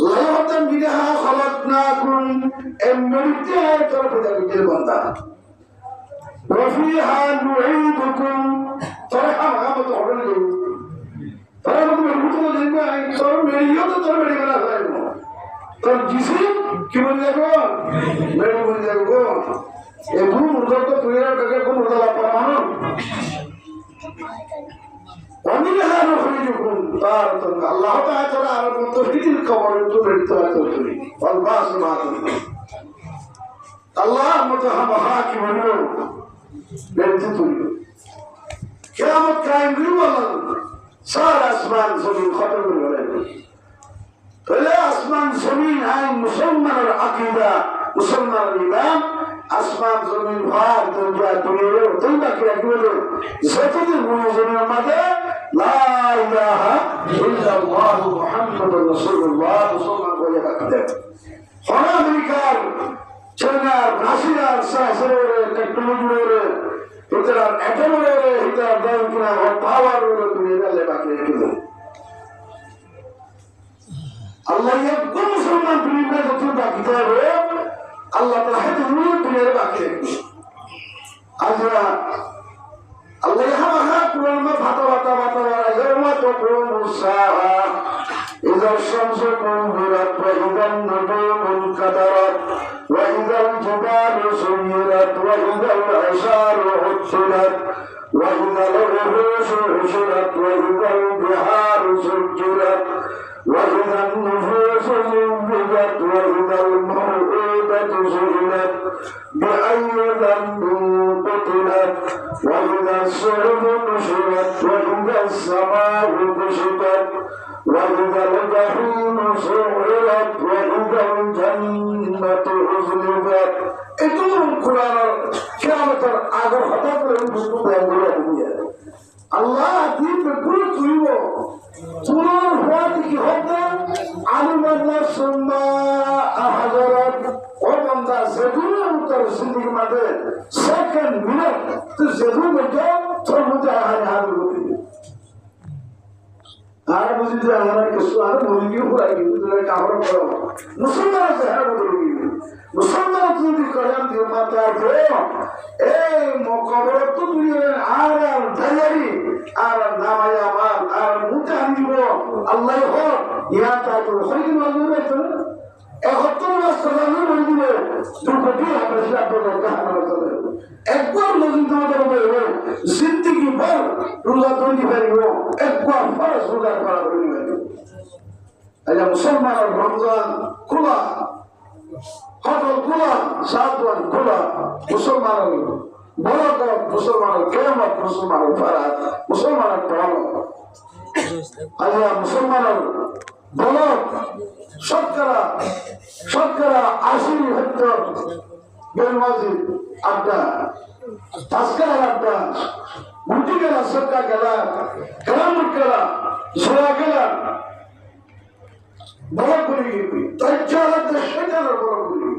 লায়াতাম বিহা খালাকনাকুম এমনিতে তোর পৃথিবীর বান্দা ওয়াফিহা নুঈদুকুম তোর আমামত হড়লে তোর মত মেরুতো দেখবে তোর মেরিও তো তোর মেরি বলা হয় তোর জিসিম কি বলে যাবো মেরু বলে যাবো এগু মুরদ তো তুই টাকা কোন উড়ালা পারানো ومنها نخرجكم تارة الله تعالى على المتوحيد الكبر تبرد وتوحيد والباس معكم الله متحمها كمنو بنتطوي قيامت قائم بالله صار اسمان زمين خطر بالولد فلا اسمان زمين هاي مسلمان العقيدة مسلمان الإمام আসমান জমিন ভার দুনিয়া দুনিয়া তুই বাকি রাখবে যতদিন জমিনের মাঝে লা ইলাহা ইল্লাল্লাহ মুহাম্মাদুর রাসূলুল্লাহ মুসলমান বলে বাকি দেবে আমেরিকার চায়নার রাশিয়ার সাহসের টেকনোলজির হিটার অ্যাটমের হিটার দায়িত্ব পাওয়ার দুনিয়া লে বাকি রেখে দেবে আল্লাহ একদম মুসলমান দুনিয়া যত বাকি দেবে Allah telah turun dunia baki. Azra Allah yang maha Quran ma bata yawma taqumu as-sa'a idza ash-shamsu kuwirat wa idza an-nujumu inqadarat wa idza al-jibalu suyirat wa idza al-'isharu 'uttilat wa idza al-wuhushu hushirat wa idza al-biharu sujjirat wa idza an-nufusu zubbat wa idza al-maw'udatu su'ilat بأي ذنب قتلت وإذا الصحف نشرت وإذا السماء كشطت وإذا الجحيم سعرت وإذا الجنة أزلفت itu Quran kiamat agar hata করে বুঝতে পারবে আল্লাহ দিন পুরো তুইব পুরো হওয়াতে কি হবে আলিমাল্লাহ সুন্নাহ হাজারাত ও বান্দা যেগুলো উত্তর জিন্দেগি মাঝে সেকেন্ড মিনিট তো যেগুলো মধ্যে তোর মধ্যে হার করবি আর বুঝিতে আমরা কিছু আর মুরগিও পুরাই কিন্তু কাপড় পরো মুসলমান আছে হ্যাঁ বলি মুসলমান যদি কলাম দিয়ে মাথা ধরে এই মকবর তো তুই আর ধায়ারি আর নামায় আমার আর মুতে আনিব আল্লাহ হোক ইয়া তা তো হইনি মালুম আছে একত্র রাস্তায় বলে দিবে দুর্গতি আপনার সাথে দরকার হবে একবার মজিদ আমাদের বলবে জিন্দেগি ভর রোজা তৈরি পারিব একবার ফরজ রোজা করা করিবে আল্লাহ মুসলমান রমজান খোলা হজর খোলা সাতওয়ান খোলা মুসলমান বরকত মুসলমান কিয়ামত মুসলমান ফারাত মুসলমান পড়ানো আল্লাহ মুসলমান বলক শতকরা 80% বেলমাজি আড্ডা তাস্কার আড্ডা গুটি গেলা সরকার গেলা কালাম গেলা সোয়া গেলা বড় করে গিয়ে তাজ্জালাত শয়তানের বড় করে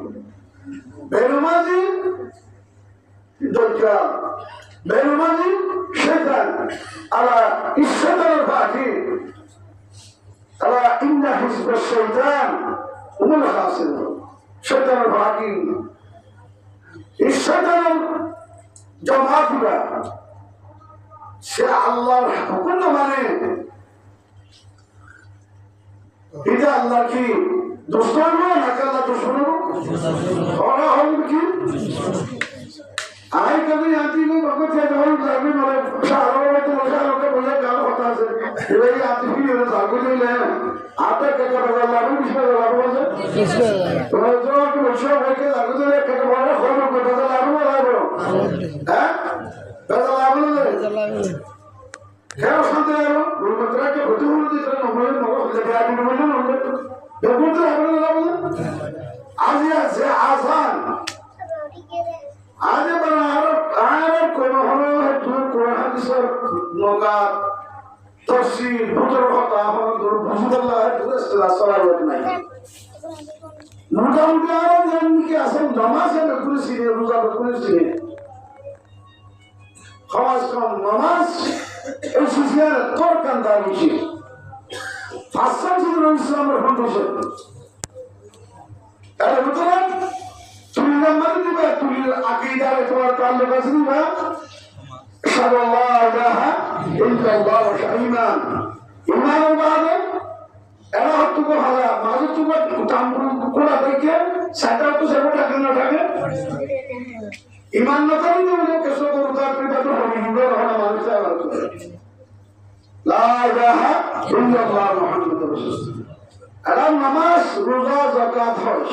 বেলমাজি দজ্জাল বেলমাজি শয়তান আলা ইসলামের বাকি আলা ইন্না হিজবাশ শাইতান হুমুল খাসিরুন শয়তানের বাকি শয়তানের জামাতরা সে আল্লাহর হুকুম মানে এটা আল্লাহ কি দুশ্মন না আল্লাহ দুশ্মন ওরা হল কি আই কবি আতি को भगत से जरूर लागे मारे सारों में तो मजा लोग बोले क्या होता है ये आती भी है सागु जो ले आता के बदला लागू किसमें लागू है तो जो कि बच्चा है के लागू जो के बड़ा खोल को बदला लागू हैं बदला लागू क्या सुनते हैं वो मंत्रा के होते हुए दिख रहे हैं हमारे मगर लगे आदमी बोले ना हम लोग बोलते हैं लागू आज से आसान आज बना आर कोन हलो है तू कोन हदिसर नोगा तफसीर बुजुर्ग होता हम दूर बुजुर्ग है दूसरा सवाल नहीं नोगा उनके आराम जन के असल नमाज है कुर्सी ने रोजा कुर्सी ने खास कम नमाज इस सिलसिले तौर कंदारी ফাসাদ ছিল ইসলামের ফাউন্ডেশন এর ভিতরে তুমি নাম্বার দিবা তুমি আকীদারে তোমার তাল্লুক আছে না সাল্লাল্লাহু আলাইহি ইল্লাল্লাহ ওয়া ঈমান ঈমানের বাদে এরা হত্যা হালা মাঝে তুমি তাম্বু কোলা থেকে সেটা তো সেটা থাকে না থাকে ঈমান না থাকলে তুমি কেসো করতে প্রিপাত হবে হিন্দু হওয়া মানুষ আছে লা ইলাহা ইল্লাল্লাহ মুহাম্মাদুর রাসূলুল্লাহ এরা নামাজ রোজা যাকাত হজ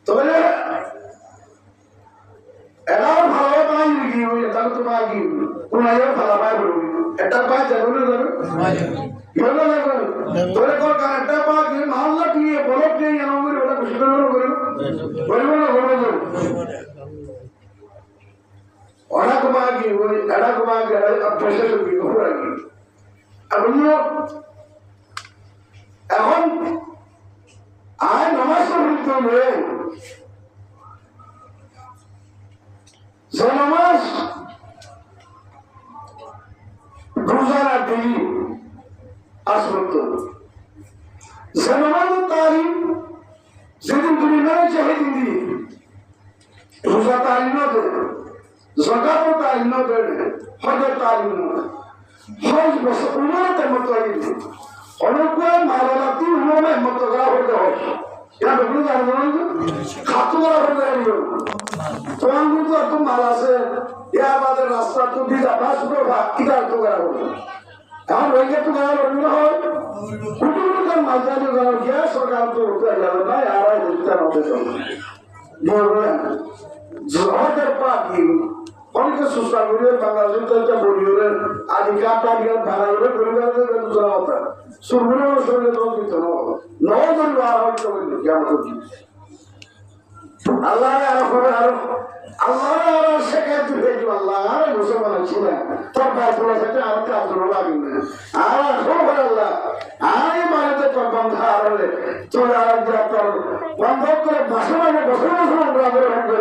তবে এরাও ভালো পাই কি এটা তো পাই কি কোনায়ও ভালো পাই বলি এটা পাই যাবে না যাবে ভালো লাগবে তোরে কোন কারণটা পাই কি মহল্লা কি বলক নেই এমন করে ওটা খুশি করে বলবো না ওরা को मांगी वो एड़ा को मांगे अब प्रेशर भी हो रहा है अब এখন আয় নামাজ পড়তে হবে যে নামাজ রোজার দিন আসবত যে নামাজের তালিম যেদিন তুমি মেরে চাহে দিদি রোজা তালিম না দেবে জাকাত তালিম না দেবে হজের তালিম না হজ বস উমরাতের মতো আইছে অনেকবার মালালাতি উমরের মতো করা হতে হয় এটা বলে জানো না খাতু করা হতে হয় তোমার কিন্তু এত মাল আছে ইয়া আমাদের রাস্তা তো দিদা বাস বা কিটা তো করা হবে এখন ওইকে তো করা হবে না হয় কুটুমকার মালদানি করা গিয়া সরকার তো উঠে যাবে না আর দিতে হবে তো বলবে জোহরের পাকি অনেকে সুস্থ করে বাংলাদেশের তো বলিওরে আদিকা তারিখ ভাড়াইরে পরিবারের বেতন হতো সুরগুলো শরীরে তো দিত না নজন আর হয়তো কেমন করছি আল্লাহ আল্লাহ শেখায় তুই ভেজু আল্লাহ আর মুসলমান ছিল তোর বাসুরা সাথে আমার কাজুর লাগি না আর খবর আল্লাহ আর মানেতে তোর বন্ধ আরে তোর আর তোর বন্ধ করে বসবানে বসবান করে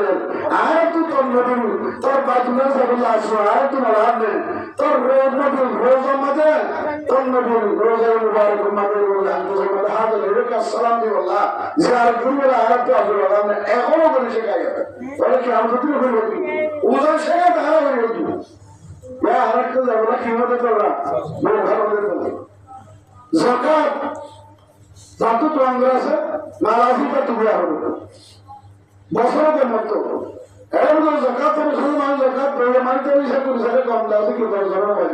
আর তুই তোর নদী তোর বাজুরা সাবল্লা আসো আর তোমার আনে তোর রোজ নদী রোজ আমাদের তোর নদী রোজের মুবারক মাদের রোজা তোর মধ্যে হাত ধরে আসসালাম দি আল্লাহ যার গুরুরা আর তো আজর আল্লাহ এখনো বলে শেখায় বলে কি আমরা তো হয়ে গেছি ওজন শেখায় তারা হয়ে গেছি না আরেকটা যাবো না কিভাবে তোরা ভালো করে তোলা যাকাত যাতে তো আমরা আছে নারাজিটা তুমি হবে বছরের মতো এরকম যাকাত মুসলমান যাকাত বলে মানতে নিষে করে সাথে কম দাও কি দরকার হবে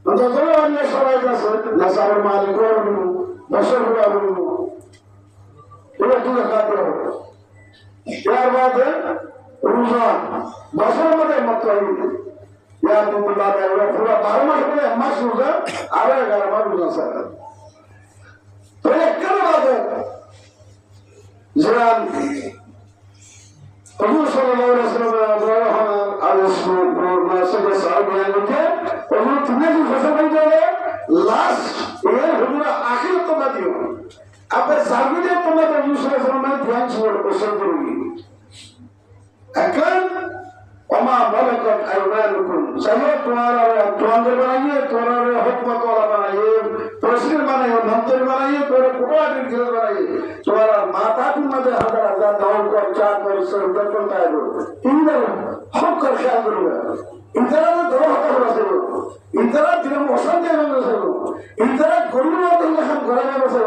দরকার অন্য সবাই কাছে নাসার মালিক বছর করে বলবো এটা তুই যাকাত হবে यार बात है रोजा बसों में मत करिए यार तुम बात है वो पूरा 12 मास में मास रोजा आवे 11 मास रोजा सर तो ये क्या बात है जरा हुजूर सल्लल्लाहु अलैहि वसल्लम आलस्कुर मासक साहब बयान किया हुजूर तुमने जो फसल नहीं दे लास्ट ये हुजूर आखिर तो ना दियो अब साबित तुम्हें तो यूसुफ फरमान ध्यान छोड़ कोशिश करूंगी अकल वमा मलकत अयमानुकुम सही तुम्हारा तुम्हारे बनाइए तुम्हारे हुकूमत वाला बनाइए प्रेसिडेंट बनाइए मंत्री बनाइए तुम्हारे कुटुंब के बनाइए तुम्हारा माता की मदद हजार दाव को चार कर सर करता है इंदर हक कर ख्याल करूंगा इंदर ने दो हक बसे इंदर दिन मौसम दे बसे इंदर गरीब और हम घर में बसे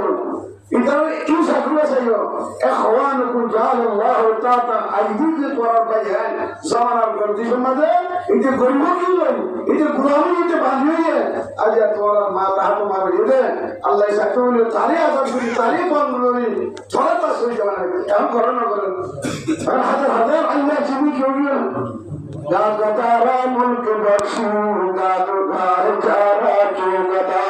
इधर क्यों सकूँ सही हो इख़वान को जाल अल्लाह ताता आईदी के तौर पर है ज़माना करती है मज़े इधर गरीबों की है इधर गुलामी इधर बांधी हुई है आज ये तौर माता हमारे इधर अल्लाह सकते हैं तारीख आज़ाद की तारीख कौन बोली थोड़ा सा सोच जवान है हम करो ना करो अगर हजार अल्लाह जीवी क्यों है गागतारा मुल्क बख्शू गादो गाह चारा चोगदा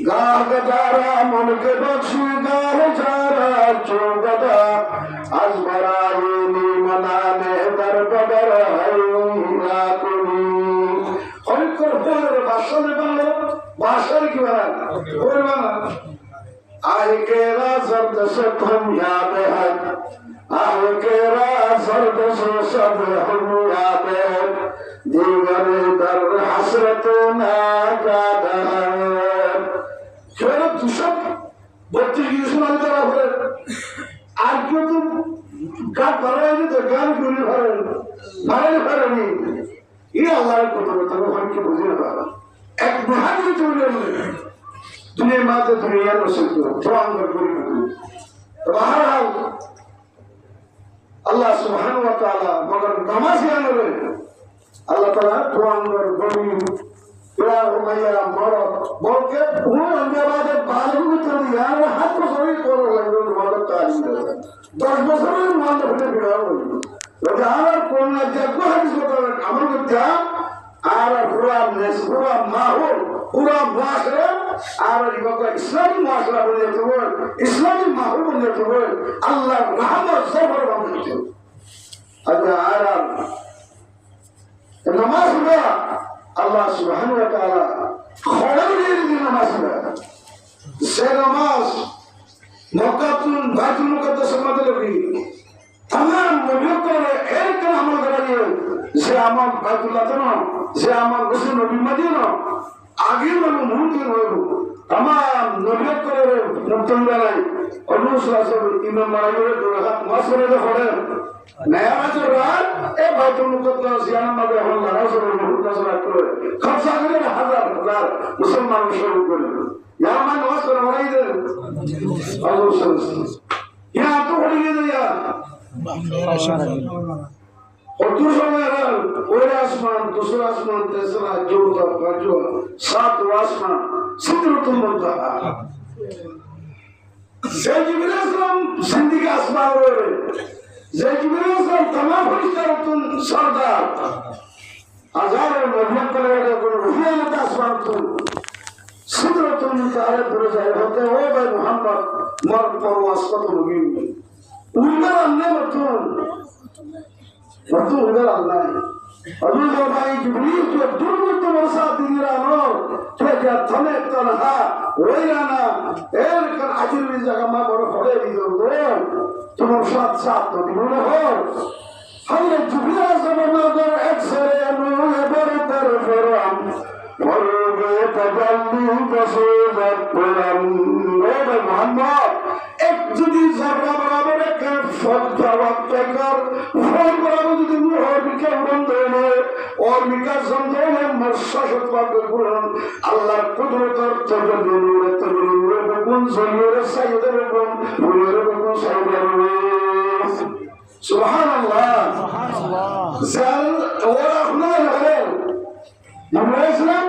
गागतारा मुल्क बख्शू गाह चारा चोगदा आज बराई नी मनाने दर बदर हईला कुनी और कर बोल भाषा में बंगलो भाषा की बात बोल बना आए केरा सर्द से हम याद है आए केरा सर्द से सब हम याद है দিগরে দর হাসরত না কাদার সেটা 232 গিয়েছিল আমি তারা বলে আর কেউ তো গান ভাড়াইনি তো গান ঘুরে ভাড়াইনি এই আল্লাহর কথা কি বুঝে না এক মহান চলে দুনিয়ার মাঝে দুনিয়ার নসিত ভয়ঙ্কর করে বহরহাল আল্লাহ সুবহানাহু ওয়া তাআলা মগর নামাজি আনবে আল্লাহ তাআলা ভয়ঙ্কর গরিব ইয়া উমাইয়া মর বলকে পুরো আন্দাবাদে বালুকে চলে यार হাত বছরই করে লাগলো তোমাদের তারিখ 10 বছরের মধ্যে ফেলে বিড়াও ওটা আর কোন না জাগো হাদিস বলে আমল করতে আর পুরা নেস পুরা মাহৌল পুরা মুআশরা আর ইসলামী মুআশরা বলে তো ইসলামী মাহৌল বলে তো আল্লাহর রহমত সফর বানাইছে আচ্ছা আর নামাজ পড়া আল্লাহ সুবহানাহু ওয়া তাআলা খড়ের দিন নামাজ পড়া সে নামাজ মক্কাতুল বাইতুল মুকাদ্দাসের মধ্যে লাগি तमाम नबियों को एक अमल कराइए যে আমার বাইতুল্লাহ তো না যে আমার গোসল নবী মদিনা আগে বলো মুমকিন হইব तमाम নবিয়ত করে নতুন বেলায় অনুশাসন ইমাম মারাইয়ের দুরাত মাসরে পড়ে নয়া বছর রাত এ বাইতুল মুকাদ্দাস জিয়ানা মাবে হল রাসূল মুহাম্মদ করে খরচা করে হাজার হাজার মুসলমান শুরু করে ইয়া মান নামাজ করে পড়াই দেন আল্লাহ সাল্লাল্লাহু ইয়া তো পড়ে গিয়ে और दूसरा महल और आसमान दूसरा आसमान तीसरा चौथा पांचवा सातवां आसमान सिदरतुल मुंतहा जिब्रील अलैहिस्सलाम जिंदगी आसमान और जिब्रील अलैहिस्सलाम तमाम फरिश्तातुन सरदार हजारों नबियों को लेकर कोई रुहियत आसमान तो सिदरतुल मुंतहा पर जाए होते हो भाई मोहम्मद मर परवास को होगी उनका अन्य मतून waktu udah Allah, Abu Bakar Jibril tu dulu tu masa diriano, dia thanek tanha, oirana, kan ajil ni jaga ma baru khode di dulu, tu mursyad sat tu di mana ho, hari Jibril zaman ada eksere anu baru terferam, baru bertajalli basudat pulang, oleh Muhammad. एक जुदी जर्रा बराबर एक फल जवाब देकर फल बराबर जुदी वो और बिका बंदे और बिका संदेह मर्शाशत वाक़ कुरान अल्लाह कुदरत और तजल्लुल बकुन ज़लियर सय्यद बकुन बुनियर बकुन सय्यद सुभान अल्लाह ज़ल और अपना है नबी इस्लाम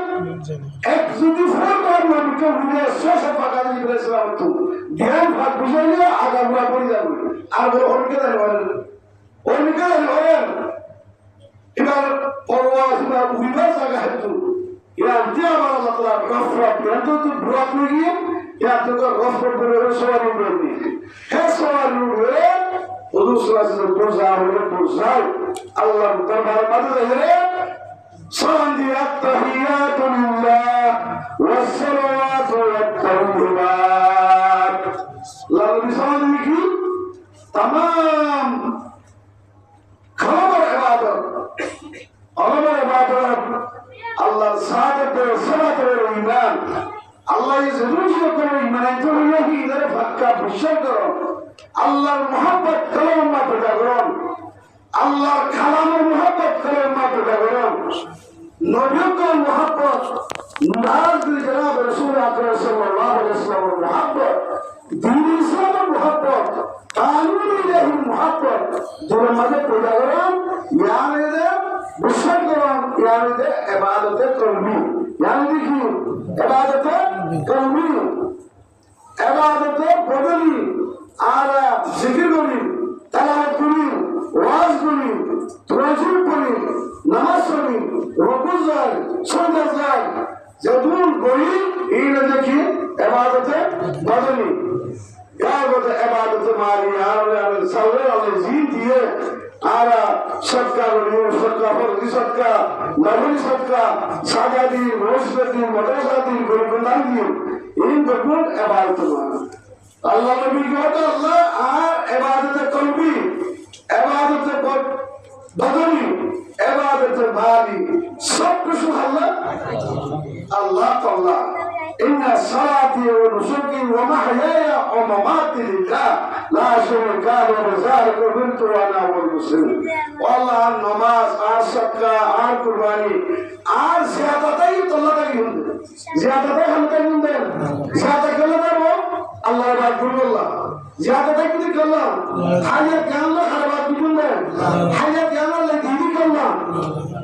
एक जुदी फल बराबर बिका बुनियर सोशल पकाने नबी इस्लाम तो ध्यान भाग बुझाइए आगे बुरा पड़ जाए आगे और क्या है इधर परवास में उधर जगह है तो यार क्या बात मतलब रफ़्त यार तो बुरा पड़ गया यार तो का रफ़्त बुरे सवारी पड़ती है सवारी बुरे उधर सुलास से पुरसा अल्लाह दरबार मदद है सलाम दिया तहियातुल्लाह वस्सलातु वत्तय्यिबात लाल मिसाल की तमाम खबर इबादत अल्लाह सादत सलात और ईमान अल्लाह ये जरूर करो ईमान तो यही इधर फक्का बुशर करो अल्लाह मोहब्बत करो मा पैदा करो अल्लाह कलाम मोहब्बत करो मा पैदा करो नबियों का मोहब्बत नाज जनाब रसूल अकरम सल्लल्लाहु अलैहि वसल्लम मोहब्बत दीन इस्लाम मोहब्बत कानून इलाही मोहब्बत जो मजे पैदा करो यानी दे बुशर करो यानी दे इबादत कल्बी यानी देखिए इबादत कल्बी इबादत बदली आला जिक्र करी तलावत करी वाज करी तवज्जुह करी नमाज करी रुकू जाए सजदा जाए जदूर करी ये देखिए इबादत बदली क्या बोलते इबादत मारी यार सल्ले वाले जी दिए आरा सबका बनी सबका फर्जी सबका नबी सबका साजा दी रोशनी दी मदरसा दी गुरुकुल दी इन बकुल इबादत माना अल्लाह नबी को तो अल्लाह आ इबादत कल्बी इबादत बदनी इबादत बारी सब कुछ अल्लाह अल्लाह ताला इन्ना सलाती व नुसुकी व महयाया व ममाती लिल्लाह ला शुरका व ज़ालिक उमिरतु व अना अव्वल मुस्लिमीन अल्लाह नमाज और सदका और कुर्बानी और ज़ियादतई तो अल्लाह की होंगे ज़ियादतई हम कहीं होंगे ज़्यादा कल वो अल्लाह बात बोलना ज़्यादतई कुछ करना हायत ज्ञान ला खराब बोलना हायत ज्ञान ला दीदी करना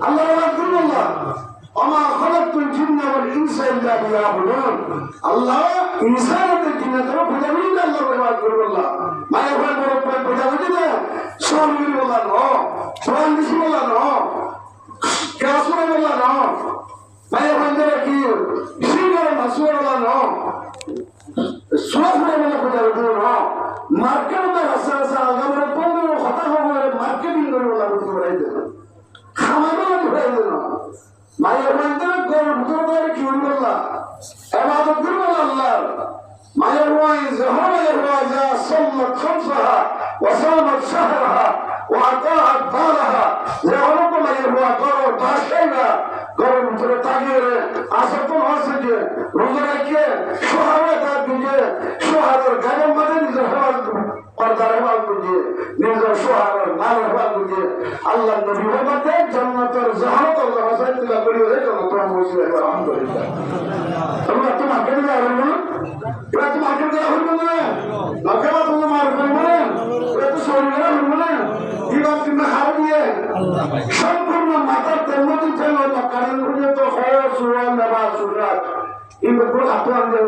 अल्लाह बात बोलना अमा खलक़तुल जिन्ना वल इंसा इल्ला लियअबुदून अल्लाह इंसान के जिन्ना तो बुझावी ना अल्लाह बात बोलना माय भाई बोल बुझावी ना स्वामी बोला नो स्वामी बोला नो क्या सुने बोला नो माय भाई ने की इसी का मसूर बोला नो स्वामी बोला बुझावी नो मार्केट में रसा अगर बोल दो खत्म हो गया मार्केटिंग बोला बुझावी दे खाना बुझावी दे माया बंदर गोर बुजुर्गों की उम्मला इबादत करो अल्लाह माया हुआई ज़हरा हुआ जा सल्लत खमसहा व सामत शहरहा व अताअत बालहा ज़हरा को माया हुआ करो बाशेगा करो मुझे ताकीरे आसतो हासिजे रोज़ा के शुहारा का दीजिए शुहारा गरम मदन ज़हरा और दरबार दीजिए निज़र शुहारा नारबार दीजिए अल्लाह नबी रहमत जन्नत और ज़हरा और ज़हरा से लबड़ी है तो तुम मुझे अल्हम्दुलिल्लाह तुम आगे जा रहे हो क्या तुम आगे जा रहे हो ना क्या तुम मार रहे हो क्या तो सोच रहे हो ना ये बात की मैं हार दिए संपूर्ण माता तेमती थे और कारण मुझे तो खैर सुरा नमाज सुरा इन को हाथों अंदर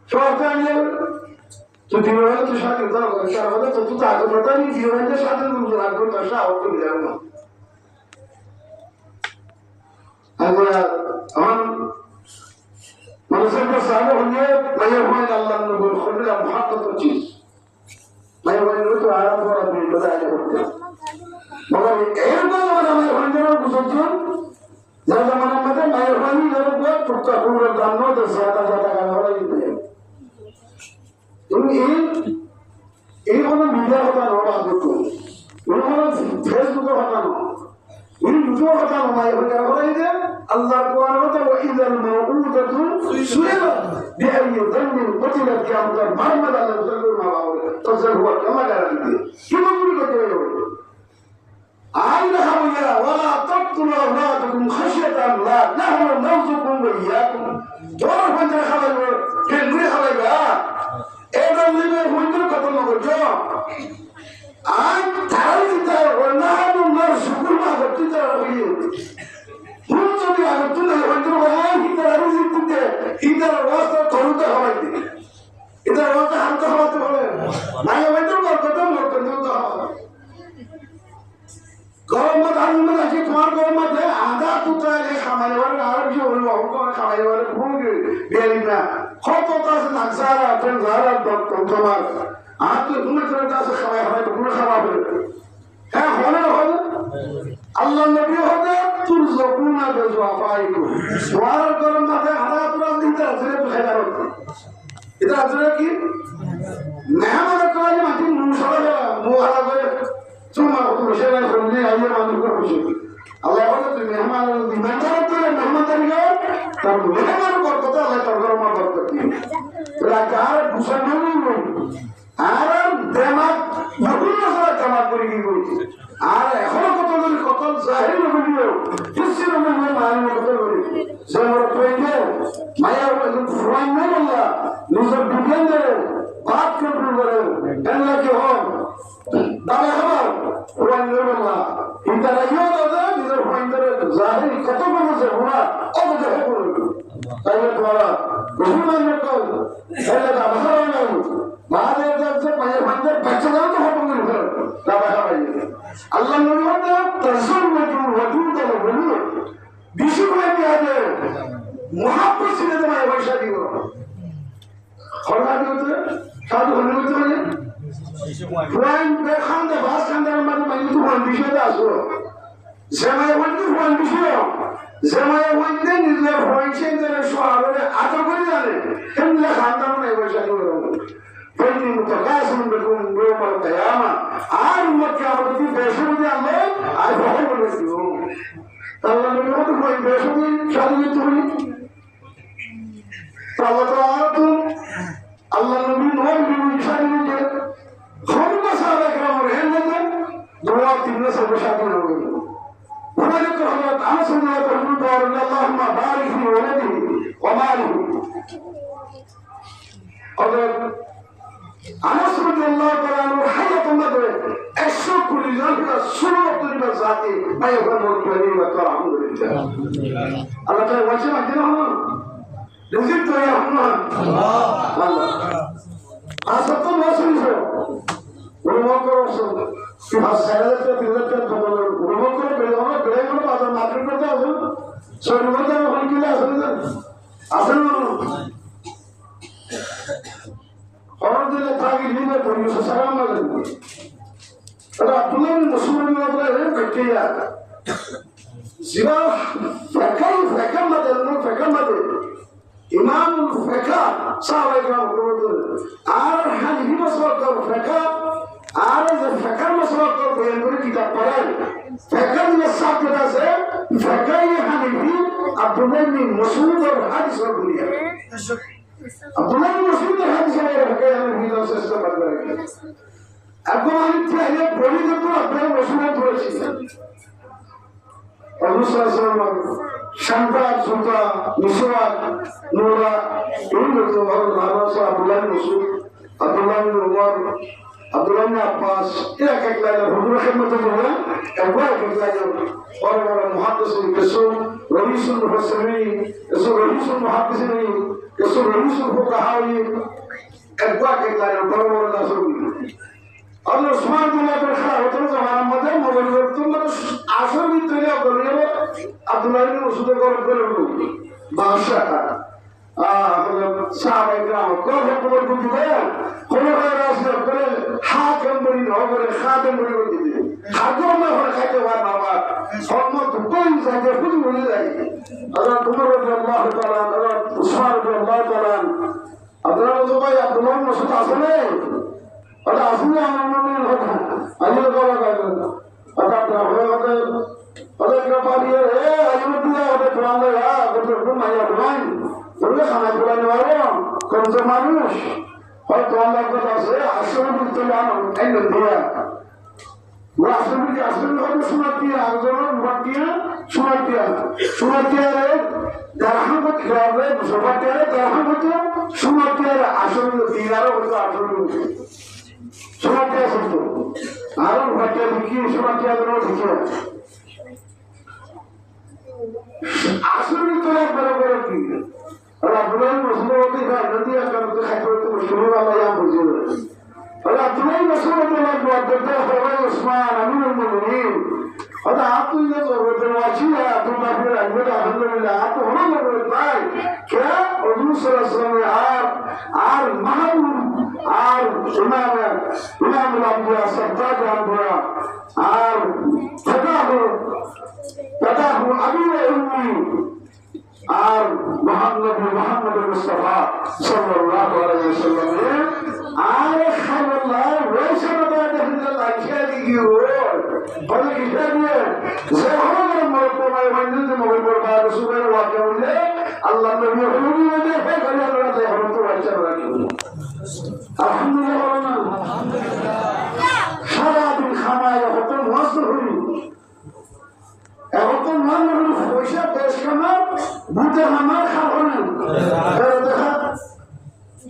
शौक अंदर तो दीवार तो शादी होता है क्या होता तो तू आगे बढ़ता नहीं दीवार के शादी में मुझे आगे तो शाह होते मिलेगा अगर हम मनसब का साले होंगे मैं हुआ अल्लाह ने बोल खुदा मोहब्बत की चीज मैं वो तो आराम और अपनी बताए होते मगर एक बार मैं होंगे को सोचो ज्यादा मना मत मैं होनी जरूर को टुकड़ा पूरा जाननो तो ज्यादा ज्यादा का हो रही है तुम ये वाला मीडिया होता है बात को उन्होंने फेसबुक होता है इन जो होता है मैं क्या हो रही है अल्लाह को होता है इधर मौऊदतु सुइला बिअय्यि दम्बिन क़तिलत क्या मतलब मोहम्मद अल्लाह सल्लल्लाहु अलैहि वसल्लम तो से हुआ कमा गारंटी क्यों पूरी करते हो आइना या वला तक़तुलु औलादकुम खश्यता अल्लाह नहनु नरज़ुकुम व इय्याकुम दोनों बंदे खबर के नहीं खबरगा एकदम में हुंदर खत्म हो गया आज थारी दिता और नहनु नरज़ुकुम व इय्याकुम तो भी अगर तू नहीं बंदर हो इधर अरुज़ तुझे इधर वास्ता थोड़ा हवाई इधर वास्ता हम तो हवा तो हो नहीं बंदर को खत्म हो तो गौरव मत हम मत अच्छी तुम्हार गौरव मत है आधा तुता है खाने वाले आरब जो बोलो हमको खाने वाले भूखे बेरी में खुद होता है नक्सारा फिर ज़ारा तो तुम्हार आप तो तुम्हें चलता से खाने वाले तो पूरा खाना पड़े है होने होने अल्लाह नबी होते तुम ज़कूना बेज़वाफ़ाई को तुम्हारा गौरव मत है आधा तुरा इधर अजरे तो खैर होता इधर अजरे की मेहमान को आज मत मुंशला मुहारा को ثم أخرجنا خلني أيام أن نخرج الله يقول المهمان من جرت المهمان ترجع ترى المهمان بركته الله ترجع ما بركته لكن بسنوني من أرام دماغ يقول نصر دماغ بريء يقول أرام خلق قتل القتل ظاهر نبيه يصير من المهمان قتل بريء زمر تويجه ما يقول فرعون من الله نزل بيجنده बात कर रहे हैं अल्लाह के हो दावे खबर कुरान में अल्लाह इधर आयो दादा इधर इधर जाहिर खत्म हो से हुआ अब जो है बोल ताकि तुम्हारा रसूल ने को पहले का बहरा नहीं बाद में जब से मैं बंदे बच्चे ना तो हो गए फिर दावे खबर अल्लाह ने बोला तजर में जो वजूद है बोलो विश्व में क्या है मोहब्बत से तुम्हारे वर्षा दी हो और ना दी होते साधु होने होते हैं Fuan berkhanda bahas khanda ramad mayu tu fuan bisho dah so. Zaman yang tu fuan bisho. Zaman yang ni ni fuan chen tu shuara le atar kau ni ada. Hem le khanda mana ibu cakap orang. وإني متقاسم بكم يوم القيامة عن مكة عبدتي بيشودي الله عارف أحب الوزيون الله من يوم تقول بيشودي شادي تقولي فالله تعالى الله نبي نوم بيقول شادي نجي خم مسألة كلام رهنة دعاء تبنا سب شادي نقول ولكن حضرت أنس بن مالك رضي اللهم بارك في ولده وماله حضرت أنس رضي الله تعالى عنه حياة المدرة الشكر لله الصلاة للذاتي ما يفهم الكريم والحمد لله الله تعالى وجه عندنا رزقت يا رحمن الله أصدق ما سمعه ورما كروسه في هالسنة تبدأ ورما كرو بيلونا بيلونا بعد ما أكمل كذا أصلا سوري ما ده هون كلا أصلا और दिल ताकि लीने पर यूँ ससारा मगर अरे अपने मुस्लिम लोग रहे बैठे यार सिवा फैकल मत इमाम फैका साहब इमाम करो आर हन ही मसला करो फैका आर जब फैकल मसला करो बेंगुरी किताब पढ़े फैकल में साथ बता से फैका ये हन ही अपने में मसूद और हादिस और दुनिया अब्दुल्लाह बिन मसूद हदीस में रखा है नबी का सिस्टम बन गया आपको मालूम पहले बोली जब तो अब्दुल्लाह मसूद थोड़ी सी और दूसरा सवाल शंका सुल्ता निशवा नूरा इन लोगों को नारा से अब्दुल्लाह बिन मसूद अब्दुल्लाह बिन उमर अब्दुल्लाह बिन अब्बास ये कहता है हुजूर खिदमत में है अब्दुल्लाह कहता है और मुहद्दिस कसम रईस मुफस्सिरीन कसम rice मुहद्दिसीन Eso lo hizo un poco ahí, el guaque que la llevó por la subida. Ahora los más de la persona, otros de la madre, mover tú me los haces mi teoría con él, Abdullah bin Masud con el pelo. Basha. sabe gramo, coge por el cultivar, como era ese pelo, hakan bari no, bari khatam bari hoती थी. हाथों में हो रखा है वार मामा, और मैं तो कोई जाके खुद बोले जाए. अगर तुम्हारे जो अल्लाह ताला, अगर उस्मान जो अल्लाह ताला, अगर तो भाई अब्दुल्लाह मसूद आसने, और आसने आने में होता, अली को लगा करता. अगर क्या बात ये है, अयोध्या होते पुराने यार, तो तुम आया पुरान, तुमने खाना पुराने वाले हो, कौन से मानुष, और तो अल्लाह को दासे, आश्रम में तो जाना, ऐन दिया. वो आश्रम में को सुनाती है, आगजों सुनाती है रे, दरहम को खिलावे, सुनाती है रे, दरहम को तो सुनाती है रे, आश्रम में दीवारों को तो आश्रम में सुनाती है सबको, आरंभ करते हैं कि सुनाती है दोनों दिखे. आश्रम तो एक बराबर की है और अब्दुल्लाह मसूद होती है नदी अगर तो खाते तो मुश्किल वाला यहाँ बुझे और अब्दुल्लाह मसूद होते हैं जो अब्दुल्लाह फरमाए उस्मान अमीर उल-मोमिनीन और आप तो ये तो वाची है अब्दुल्लाह फिर अल्हम्दुलिल्लाह आप तो होना लगे भाई क्या हुजूर सल्लल्लाहु अलैहि वसल्लम आर महमूद आर इमाम अल-अंबिया सद्दाद अल-अंबिया आर फताह अबी व उम्मी आर मोहम्मद मुस्तफा सल्लल्लाहु अलैहि वसल्लम ने आर खल्लाह वैसे बता दे अच्छा दी हो और किसे दिए ज़हर मौत में वंदन मौत पर बाद सुबह वाक़या हुए अल्लाह नबी हुजूर ने देखा करे अल्लाह ने हम तो अच्छा रखी अल्हम्दुलिल्लाह सारा दिन खाना या होता मस्त हुई এখন তো মান হলো পয়সা পেশ কামা বুতে আমার খাওয়ানো এর দেখা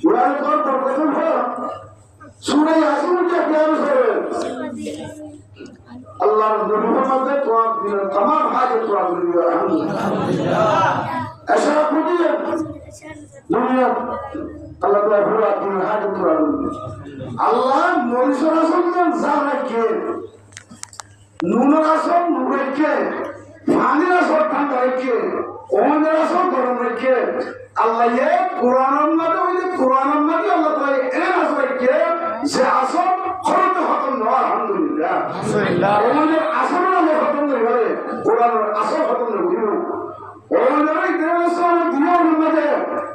ওয়াল কর প্রথম হয় সূরা ইয়াসিন কে জ্ঞান করে আল্লাহ নবী মুহাম্মদ তো দিন तमाम হাজত পুরা করে আলহামদুলিল্লাহ ऐसा खुदी दुनिया अल्लाह ताला पूरा दिन हाजत पुरा अल्लाह मौलिसर असलन जाना के नूनर असल नूर के पानी असल ठंडा के ओमर असल गरम के अल्लाह ये कुरान में अल्लाह ताला ए असल के से असल खरत खत्म न अल्हम्दुलिल्लाह ओमर असल न खत्म नहीं हुए कुरान असल खत्म नहीं हुए ओमर इतने असल दिया उम्मत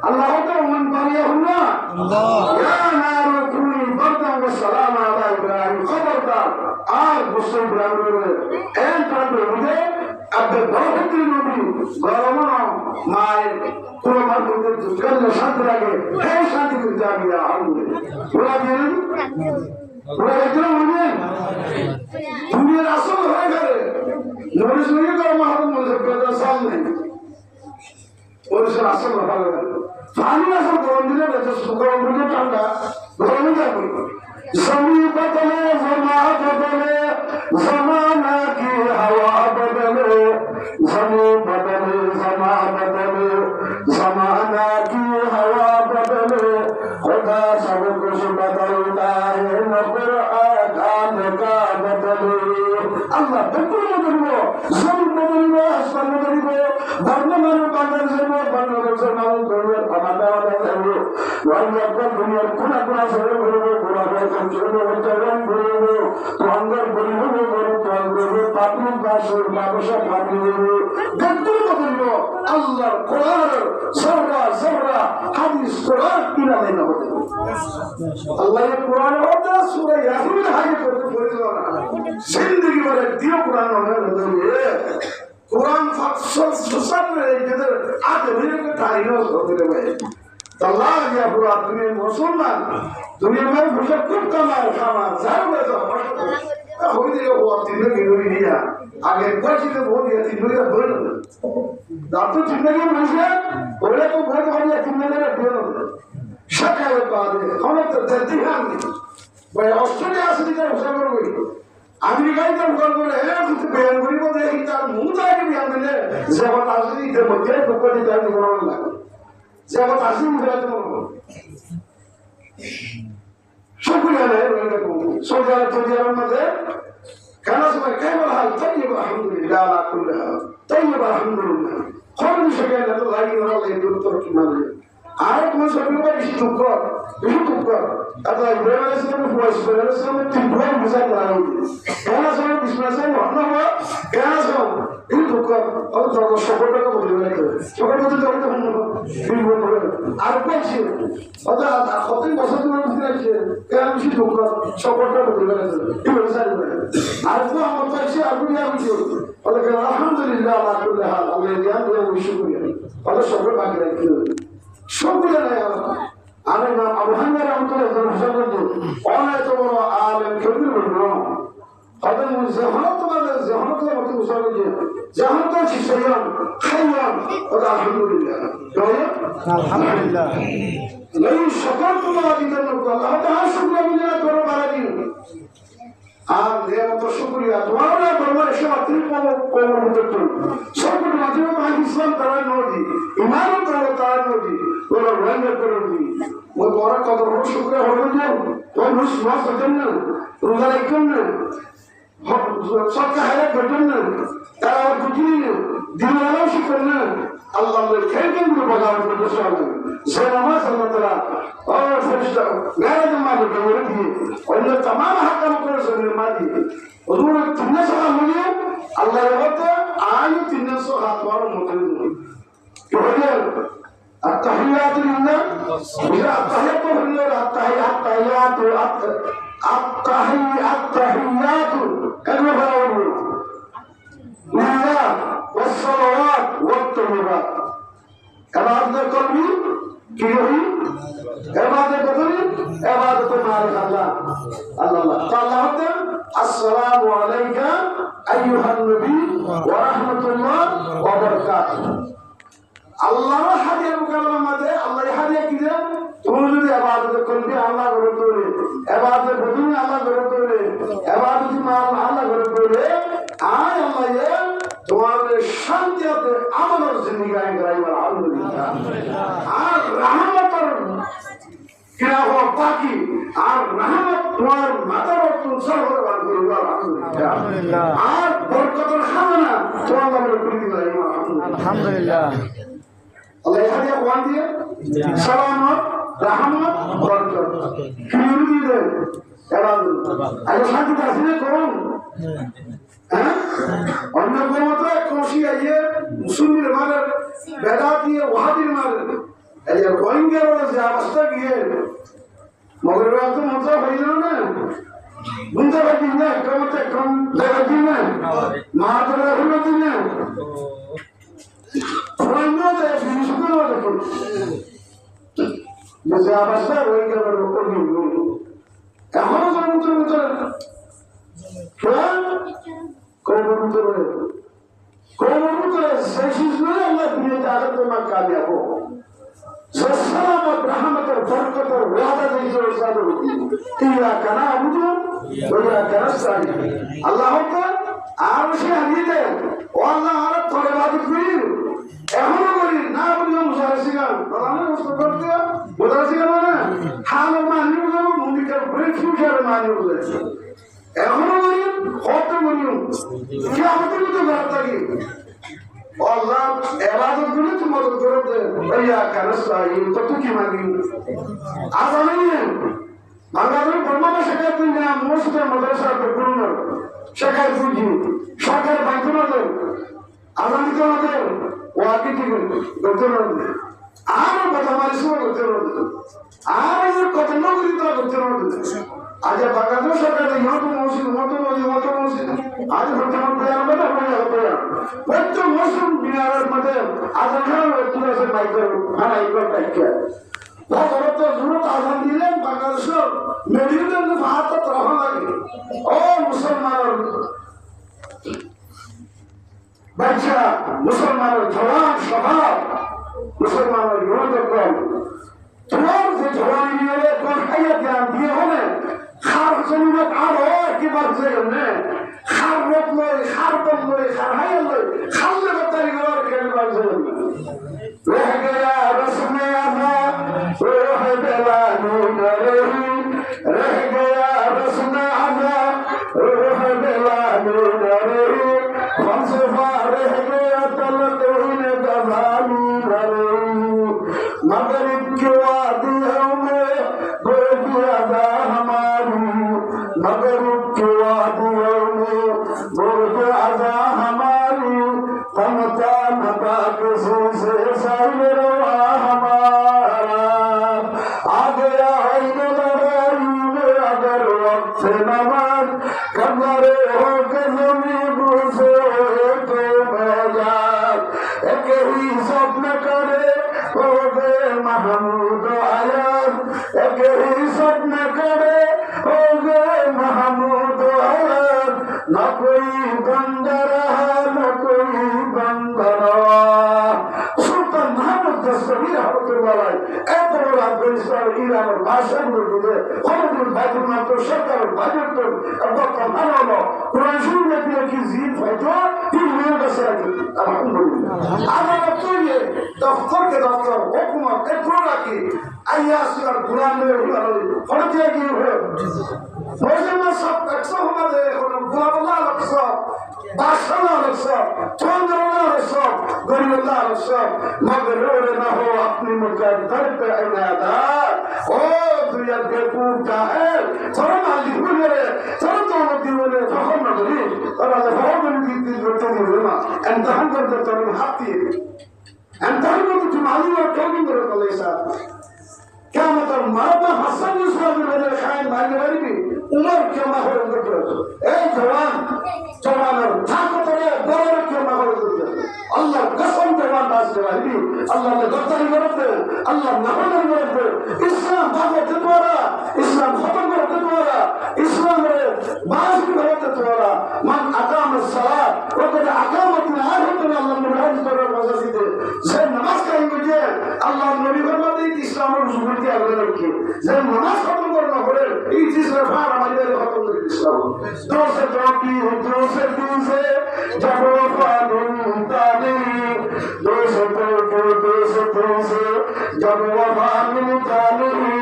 अल्लाह तो मन पालिया हुआ अल्लाह या नार कुनी মায়ের কোন মার মধ্যে কান্না শান্তি লাগে হ্যাঁ শান্তি করতে আমি আলহামদুলিল্লাহ ওরা দিলেন ওরা একজন মনে দুনিয়ার আসল হয়ে গেলে নবী সঙ্গে করে মাহাতো মনে করে সামনে ওর আসল ভালো গেল পানি আসল গরম দিলে গরম দিলে ঠান্ডা গরমে যাবে जमी बदले जमा बदले जमाना की हवा बदले जमी बदले जमा बदले जमाना की हवा बदले खुदा सब कुछ बदलता है नजर आकाम का बदले अल्लाह बिल्कुल बदलो जमीन बदलो आसमान बदलो वर्णमान बदल जमो बदल जमा करो हमारा बदलो वही अपना दुनिया कुना कुना से बदलो कुना চলো উচ্চারণ করব তোমাদের বলবো বড় করব পাপি বাসর ব্যবসা পাপি দেখতে বলব আল্লাহর কোরআন সররা সররা হাদিস কোরআন কিনা দেনা হতে আল্লাহর কোরআন ওটা সূরা ইয়াসিন হাদিস করতে বলেছিল না জিন্দেগি ভরে দিও কোরআন মনে ধরে কোরআন ফাকসল সুসারে যেদের আগে ভিড়ে তাইনো হতে দেবে আল্লাহ ইয়া পুরা দুনিয়া মুসলমান দুনিয়া में भूषा खूब कमाल खाना जाओ तो हो दियो वो तीन गिरोई दिया आगे बची तो बहुत दिया तीन गिरोई बोल दांतो तीन गिरोई मुझे बोले तो बहुत हो दिया तीन गिरोई बोल शका है बात हम तो धरती हम भाई ऑस्ट्रेलिया से निकल भूषा कर गई अमेरिका का भूषा कर है कुछ बयान करी वो देखी तार मुंह जाके बयान मिले जब आसरी के बच्चे को कोई जान बोलने लगा जब आसरी मुझे तो शुक्रिया है वेलकम सोजा तोजा मते kana sama kayfa hal tayyib alhamdulillah ala kulli hal tayyib alhamdulillah khol shaka la to lagi na le dur tor ki male are ko sabi ba ishi tukko ata ibrahim alayhi voice bere sama tin boy musa kara kana sama bismillah wa na kana sama in tukko aur to support ka bodle na to support bodle to din bodle ar ko shi ata khotin basa to na shi kana shi tukko support ka bodle na to in musa আর তো আমার কাছে আগুন আমি বলে আলহামদুলিল্লাহ আলা কুল্লি হাল আল্লাহ দিয়া দিয়ে শুকরিয়া বলে সব বাকি রাখি শুকরিয়া নাই আমি নাম আবু হানিফা রাহমাতুল্লাহ আলাইহি অনেক বড় আলেম কবির বলবো হযরত মুজাহিদ তোমাদের জাহানত মত মুসালে যে জাহানত শিশায়ান খায়ান ওয়া আলহামদুলিল্লাহ আলহামদুলিল্লাহ লাই শাকারতুম আদিদান আল্লাহ তাআলা শুকরিয়া বিনা করো বারাদিন আর নেমত শুকরিয়া তোমারা বলবার সময় তিন কোমর মধ্যে তো সকল মাধ্যমে মাই ইসলাম তারা নদী ইমান তারা নদী ওরা রঙ করে দি ও তোরা কত বড় শুকরিয়া হবে না তোর মুসলমান হতেন না রোজা রাখেন না সবকা হায়াত ঘটেন না তারা বুঝি না দিনওয়ালা শুকর না আল্লাহ খেলকেন বলার করতে চলে সে নামাজ আল্লাহ তাআলা ও ফেরেশতা মেরে মালিক করে দিয়ে অন্য तमाम হাকাম করে সঙ্গে মালি ওগুলো তিন সলা হলে আল্লাহর বলতে আয় 300 হাত বড় মতো কি হলো التحيات لله التحيات لله التحيات كلمه بقول لله والصلوات والطيبات عبادت قلبي কি হই ইবাদত করি ইবাদত মালিক আল্লাহ আল্লাহ তাআলা আসসালামু আলাইকা আইয়ুহান নবী ওয়া রাহমাতুল্লাহ ওয়া বারাকাতুহু আল্লাহ হাদিয়া মুকাল্লামা মাঝে আল্লাহ হাদিয়া কি দেন তুমি যদি ইবাদত করবে আল্লাহ করে তোরে ইবাদত বদুন আল্লাহ করে তোরে ইবাদত মাল আল্লাহ করে তোরে আয় আল্লাহ তোমার শান্তি আছে আমাদের জিন্দেগি আইন করাইবার আলহামদুলিল্লাহ আর রহমতের কিরা হো বাকি আর রহমত তোমার মাথার উপর সরবর করিবার আলহামদুলিল্লাহ আর বরকতের খানা তোমার নামে করে দিবার আলহামদুলিল্লাহ আল্লাহ হাদিয়া কোন দিয়ে সালামত রহমত বরকত কি দিয়ে ইবাদত আগে শান্তি আসলে করুন অন্য কোমতো কোশি আইয়ে মুসলিমের মারে বেদা দিয়ে ওয়াহাবির মারে এই রোহিঙ্গা ওরা যে অবস্থা গিয়ে মগর রাত মতো হইল না বুঝতে পারি না কমতে কম দেখি না মা করে হলো না রোহিঙ্গা যে আবাসটা ওই গেলের উপর এখনো জন্মতের ভিতরে কৌমের ভিতরে সেই শিশুরে আল্লাহ দুনিয়াতে আগে তোমার কামিয়াব সালামত রহমতের বরকতের ওয়াদা দিয়ে ইরশাদ হচ্ছে ইয়াকা না'বুদু ওয়া ইয়াকা নাস্তাঈন আল্লাহ আর সে হারিয়ে দেয় ও আল্লাহ আর তোর ইবাদত করি এখনো করি না বুঝলাম মুসারসিগান তাহলে মুসলিম করতে মুসারসিগান মানে হাল মানি বুঝলাম মুমিকার ব্রেক ফিউচার মানি বুঝলাম এখনো করি কত করি কি আমাদের তো গাত থাকি আল্লাহ ইবাদত গুলো তো মদদ করতে ভাইয়া কারসাইন তো কি মানি আজানি বাংলাদেশ বর্তমানে শেখায় তুই না মসজিদ মাদ্রাসা করুন শেখায় তুই সরকার বাইতুল্লাহ আজানি তো আমাদের ওয়াকি ঠিক করতে হবে আর কথা মারিস করতে হবে আর কত নগরী তো করতে হবে আজ বাংলাদেশ সরকার ইহত মসজিদ আজ বর্তমান প্রয়াণ বেটা হয়ে হবে প্রত্যেক মুসলিম বিনারের মধ্যে আজান তুলে আসে মাইকের খানা ইকবার টাইকা ভগবত জুরত আজান দিলেন বাংলাদেশের মেডিকেল ভাত তখন লাগে ও মুসলমানের বাচ্চা মুসলমানের জওয়ান স্বভাব মুসলমানের ইহতকম তোমার যে জওয়ান নিয়ে কোন খাইয়া জ্ঞান দিয়ে হলে খার জমিনত আরো একেবার যে খার রোদ লই খার বল লই খার হাইয়া লই খাললে বাতারি গলার কেনবার যে রহ গয়া রসমে আনা রহ বেলা নুরে রহ গয়া রসমে আনা রহ বেলা নুরে ফলসফা রহ গয়া তলকীন দবানি রে मगरिब के वादियों में गोदियादा हमारी मगरिब के वादियों में गोदियादा हमारी तमता नता किसी से साइरवा हमारा आ गया है लड़ाई में अगर वक्त नमाज कमरे हो के ज़मीन से तो मैदान एक ही स्वप्न करे हो गए महमूद आयात एक ही स्वप्न करे हो गए महमूद आयात न कोई बंदा रहा न कोई बंदा रहा सुल्तान महमूद दस्तगीर रहमतुल्लाह এত বড় আফগানিস্তান ইরানের ভাষার মধ্যে খবর বাইতুল মাকদস সরকারের বাজেট তো একদম ভালো হলো কোরআন শরীফে দিয়ে কি জিদ হয়তো 3 মিনিট আছে আলহামদুলিল্লাহ আমরা তৈরি দফতর কে দফতর হুকুমত একটু রাখি আইয়াসির গুলাম মেরে হলো ফলে দিয়ে কি হলো মজমা সব একশো আমাদের এখন গুলামুল্লাহ আলাইহিস বাদশাহ আলাইহিস চন্দ্রুল্লাহ আলাইহিস গরিবুল্লাহ আলাইহিস মগরুর না हो अपनी मुकद्दर पे इनादा ओ दुनिया के पूजा है थोड़ा माली बोले थोड़ा तो मत बोले थोड़ा ना बोले और अल्लाह बहुत बड़ी चीज करते हैं ना इम्तिहान करते तो हम हाथी इम्तिहान को तो माली और क्या भी करो तो ऐसा क्या मतलब मर्द हसन इस्लाम में मेरे खान मांगने वाली भी उमर क्या माहौल करते हो ए जवान और ताकत है बड़ा क्या माहौल करते हो अल्लाह कसम जवान दास वाली अल्लाह ने गद्दारी करते अल्लाह नफरत करते इस्लाम भागवत द्वारा इस्लाम खत्म करते द्वारा इस्लाम रे बाज की करते द्वारा मन अकाम सलात वक़द अकामत आयत अल्लाह ने राज कर मजा दे से नमाज का मुझे अल्लाह नबी फरमाते कि इस्लाम और जुबूर की आगे रखिए से नमाज खत्म करना पड़े इस चीज में फार हमारे लिए खत्म कर इस्लाम दो से दो की दो से तीन से जब वफा मिलता नहीं दो से तीन से जब वफा मिलता नहीं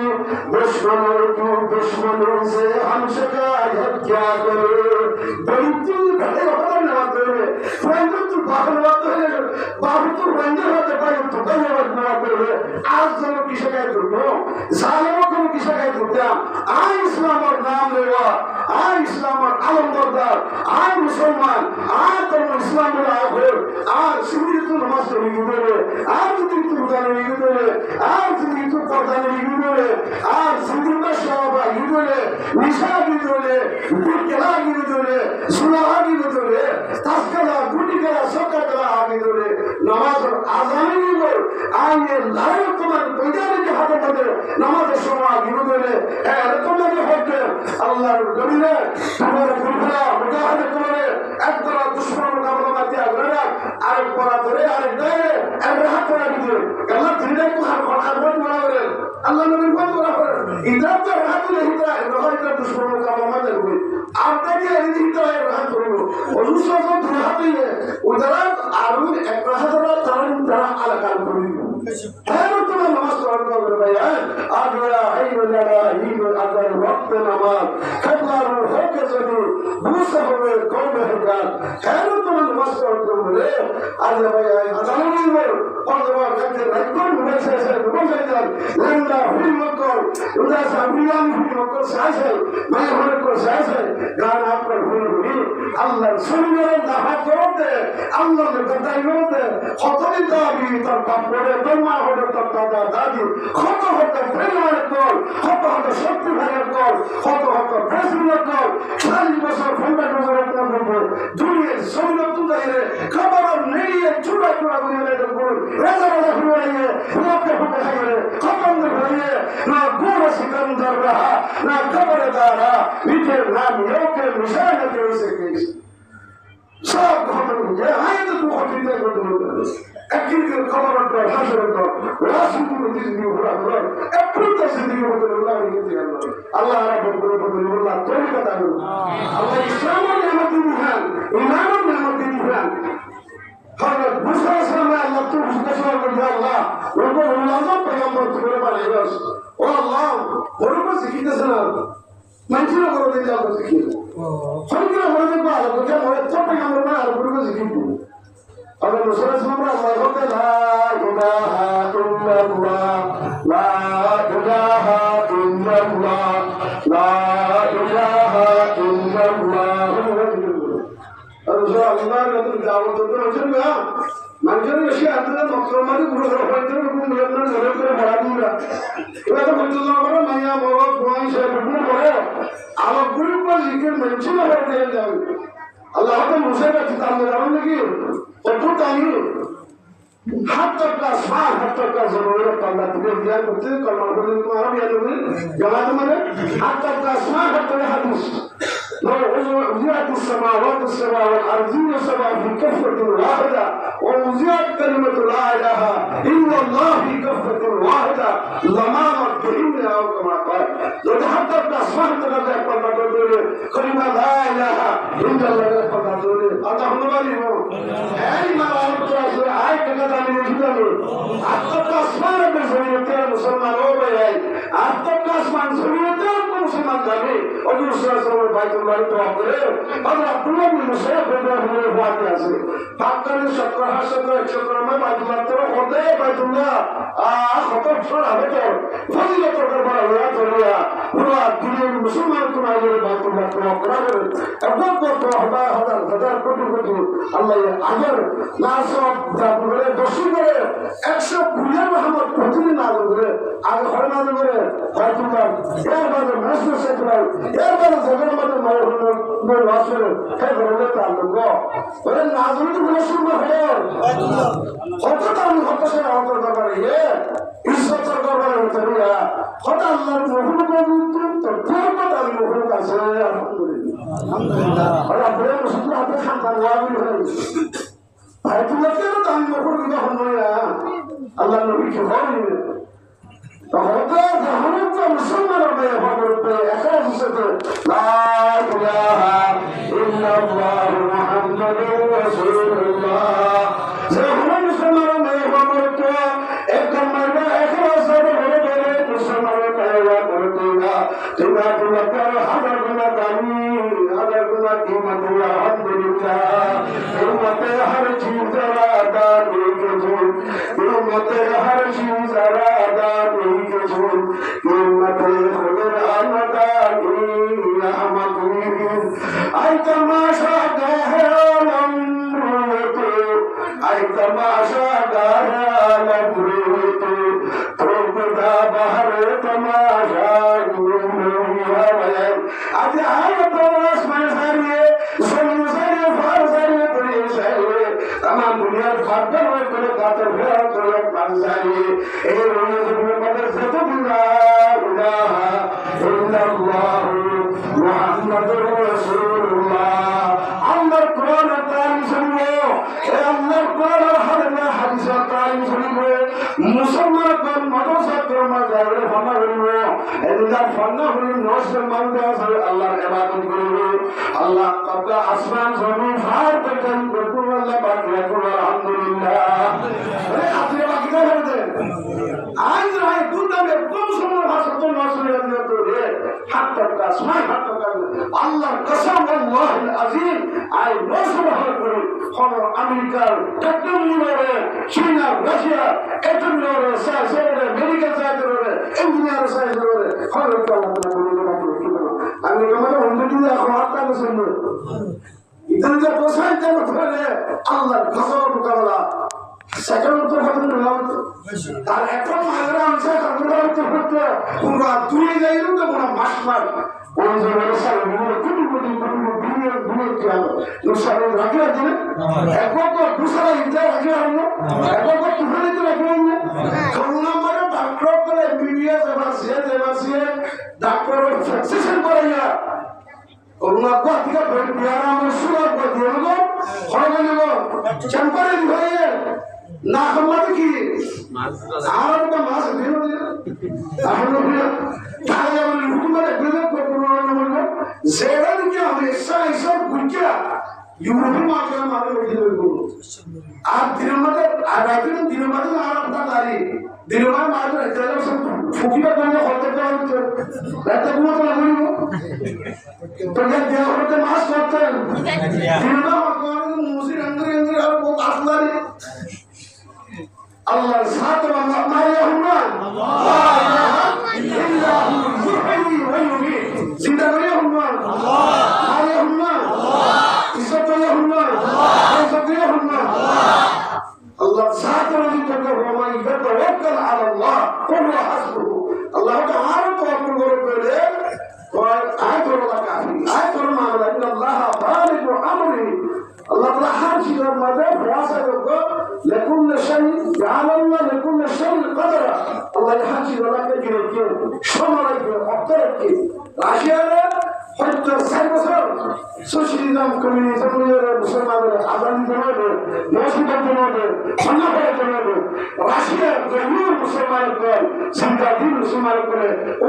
दुश्मनों से हम शिकायत क्या करे बड़ी घटे होता है ना तेरे फैंडर तू बाहर वाला है बाहर तू फैंडर होता है तो धन्यवाद ना तेरे आज जरूर की शिकायत करो जालिमों को की शिकायत करते हैं आए इस्लाम और नाम लेवा आए इस्लाम और अलमबरदार आए मुसलमान आए तो इस्लाम में आओ आज सिंधी तू नमाज तो नहीं गुजरे आज तू बुदाने नहीं गुजरे आज तू पढ़ाने नहीं गुजरे आज सिंधी का शोभा गुजरे निशा गुजरे बुकला गुजरे सुलाहा गुजरे तस्करा गुटिकरा सकरा गुजरे नमाज और आजान नहीं बोल आए लायक तुम्हारे पैदाने के हाथों में আল্লাহর জমিনে তোমার দুর্বলা মুজাহিদ করে একদলা দুশমন মোকাবেলা মাঝে আগ্রারা আরেক পড়া ধরে আরেক দেয় এক রাহাত করা দিবে আল্লাহ দিনে তো হারবান বলা করে আল্লাহ নবীর কোন বলা করে ইদা তো রাহাত হিতা রহাইতা দুশমন মোকাবেলা মাঝে হবে আপনাকে এই হিতা রাহাত করব ওজু সব রাহাতই উদারা আরু এক রাহাতরা তারা আলাকাল করবে হ্যাঁ তোমার নামাজ পড়া করে ভাই আজ এই বলারা এই আজান ওয়াক্ত নামাজ খেলার হকে যদি বুঝতে হবে কমে হকার হ্যাঁ তোমার নামাজ পড়া করে আজ ভাই আজান নিব অথবা কাছে রাখবেন বসে বসে বসে যান লেন্দা হুই মকর উদা সাবিয়ান হুই মকর সাইসে মানে হরে কো সাইসে গান আপনার হুই হুই আল্লাহর সুন্নাহ দাফা করতে আল্লাহর কথা করতে কতই দাবি তার পাপড়ে তোমা হলো তার দাদা দাদি কত কত প্রেমের কল কত কত শক্তি ভাইয়ের কল কত কত প্রেসিডেন্টের কল 40 বছর 50 বছরের পর দুনিয়ার সৌন্দর্য তুলে খাবার নেই চুড়া চুড়া করে করুন রাজা রাজা ঘুরিয়ে লোককে ফুটে খাইয়ে খতম ঘুরিয়ে না গুড় সিকন্দর রহা না খবরদারা নিজের নাম লোকে নিশানা করে শিখেছে সব ঘটনা যে আইতে তো ঘটিতে ঘটনা একদিন খবরের পর হাসরের পর রাসূলুল্লাহ জিন্দেগি পুরা হলো একটু তো জিন্দেগি বদলে আল্লাহ রেখেছে আল্লাহ রাব্বুল বদলে আল্লাহ তৌফিক দান করুন আল্লাহ ইসলামের নিয়ামত দিবেন ইমানের নিয়ামত দিবেন হযরত মুসা সাল্লাল্লাহু আল্লাহ তো ঘোষণা করে আল্লাহ ওগো আল্লাহ পয়গম্বর করে বানাইস ও আল্লাহ ওরকম শিখিতেছ না মানুষের করে দিন যাও শিখি সঙ্গে করে দিন ভালো কথা মনে চপে আমরা না আর পুরো শিখি আল্লাহ রাসূল সাল্লাল্লাহু আলাইহি ওয়া সাল্লাম লা ইলাহা ইল্লাল্লাহ লা ইলাহা ইল্লাল্লাহ আল্লাহ নবী দাওয়াত দিয়েছেন না মানুষের বেশি আপনারা মক্রমারি গুরু হইতে রকম নিয়ন্ত্রণ ধরে করে বড় দিরা এরা তো বলতে না করে মাইয়া বাবা কোয়াই সব গুরু করে আমার গুরু পর জিকির মানুষের হয়ে দেন যাবে আল্লাহ তো মুসাইবা চিন্তা জানো নাকি কত টাইম হাত তক আসমান হাত তক জরুরত আল্লাহ তুমি জ্ঞান করতে কলমা করে তোমার জ্ঞান হবে জামাত মানে হাত তক আসমান হাত তক হাদিস لو وزعت السماوات السبع والأرضين السبع في كفة واحدة ووزعت كلمة لا إله إلا الله في كفة واحدة لما مدهن أو كما قال لو حتى الأسماء تنزع قلنا كلمة لا إله إلا الله قلنا هذا هو الغالب أي ما أردت أي كذا من الجدل حتى الأسماء بزمينة مسلمان هو بيهاي حتى الأسماء بزمينة مسلمان دامي أجل سلسل بيت الله তো করে আমরা পুরো মুসাইব হয়ে হওয়াতে আছে পাক্কারে শক্র হাসত চক্রমে বাইতুল্লাহ হতে বাইতুল্লাহ কত বছর আগে তো ফজিলত করবার হওয়া তোরা পুরো দুনিয়ার মুসলমান তোরা এই বাইতুল্লাহ তো করা করে এবং কত হাজার হাজার কোটি কোটি আল্লাহ আগের না সব করে দশি করে 100 মোহাম্মদ প্রতিদিন না করে আগে হয় না করে বাইতুল্লাহ এর বাদে মসজিদ সেক্রেটারি এর বাদে জগন্নাথ মায়ের নূর আসলে সেই ঘরে তালুক ওরে নাজুল তো মুসলমান হলো কত তাম কত সে অন্তর করে এ ইজ্জতের করবার উতরিয়া কত আল্লাহর মহবুব তো পূর্ণ তার মহবুব আছে আলহামদুলিল্লাহ আর আপনি মুসলমান আপনি খান ওয়াবি হই বাইতুল্লাহ কেন তার মহবুব যখন নয়া আল্লাহ নবী কি বলেন فهذا ظهرت مسلمنا بيهرب أخاصة لا إله إلا الله محمد رسول الله ظهر مسلمنا بيهرب أكمل أخاصة بيهرب مسلمنا بيهرب تنا تلقى هذا كنا داني هذا كنا قيمة الحمد لله قيمة هر چیز رادا دیکھو قیمت ہر چیز رادا دیکھو قیمت خدا مدانی رحمت ای تماشا گاہ عالم روتے ای تماشا گاہ عالم روتے تو خدا بہر تماشا আজ আয়াত আসমান সারিয়ে জমিন সারিয়ে ফার সারিয়ে করে সারিয়ে तमाम दुनिया फादर में करे गाते फेरा करे मान सारिए ए रोने से मदर से तो बिना इलाहा इल्लल्लाह মুসলমান কোন মাদ্রাসা কোন জায়গায় ফান্না করিব এদিকে ফান্না করি নসর মানতে আসলে আল্লাহর ইবাদত করিব আল্লাহ তাআলা আসমান জমিন ফার করতেন করুন আল্লাহ পাক রাখুন আলহামদুলিল্লাহ আপনি বাকি করতে আজ রায় দুনিয়াতে কোন সময় ভাষা কোন নসরের দিতে হাত্তা আসমান হাত্তা আল্লাহর কসম আল্লাহুল আযীম আই নসর করে কোন আমেরিকার টেকনোলজি চীনা রাশিয়া এটমরে সায়েন্সের মেডিকেল সায়েন্সের ইঞ্জিনিয়ার সায়েন্সের খবর পাওয়া আমি আমাদের উন্নতি আখওয়াত না শুনবো ইতনে যে পোষায় দেব ধরে আল্লাহর কসম করা সেকেন্ড তো খতম হলো আর এখন মাগরা আছে খতম হতে পুরো দুই যাইলো তো পুরো মাস মাস ওই যে রসাল crore crore billion billion kilo রসাল রাখিয়া দিলে এখন তো দুসরা ইন্টার রাখিয়া হলো এখন তো তুফানে তো রাখিয়া হলো করোনা মানে ডাক্তার করে মিডিয়া দেবাসিয়ে ডাক্তার সাকসেসন করাইয়া করোনা को अधिक प्यारा मशहूर को दियो হয় না চম্পারে ভাইয়ে না সম্মান কি আর তো মাস দিও আমরা তাই আমরা হুকুমে বিলে করোনা মানে জেরা কি আমি এসা গুজা ইউরোপে মাকে মারে দিও আর দিনের মধ্যে আর আপনার দাঁড়ি দিনের মাঝে একটা ফুকিটা করে হতে পারে রাতে ঘুমাতে না বলিব তো দেয়া হতে মাস করতেন দিনের মাঝে মুসির আন্দরে আর বহুত আসলারি আল্লাহর সাথে আল্লাহ মারিয়া হুমান আল্লাহ ইলাহা ইল্লাহু যুহি ওয়া ইউমিত জিন্দা করিয়া হুমান আল্লাহ মারিয়া হুমান আল্লাহ ইজ্জত করিয়া হুমান আল্লাহ ইজ্জত করিয়া হুমান আল্লাহ সাথে রাজি করতে হুমান ইয়াতাওয়াক্কাল আলা আল্লাহ কুল্লু হাসবুহু আল্লাহ তাআলা তাওয়াক্কুল করে আয়াত ওলা কাফি আয়াত ওলা মামলা ইন্নাল্লাহ বালিগু আমরি আল্লাহ তাআলা হার চিজের মধ্যে ফয়সালা করবে لكل شيء جعل الله لكل شيء قدرا الله يحكي ولا كده شمال اكتر রাশিয়ার হয়তো 60 বছর সোশ্যালিজম কমিউনিজম এর মুসলমানদের আজাদি দেবে মসজিদ দেবে খানা দেবে রাশিয়ার গরিব মুসলমানদের সম্পত্তি মুসলমান করে ও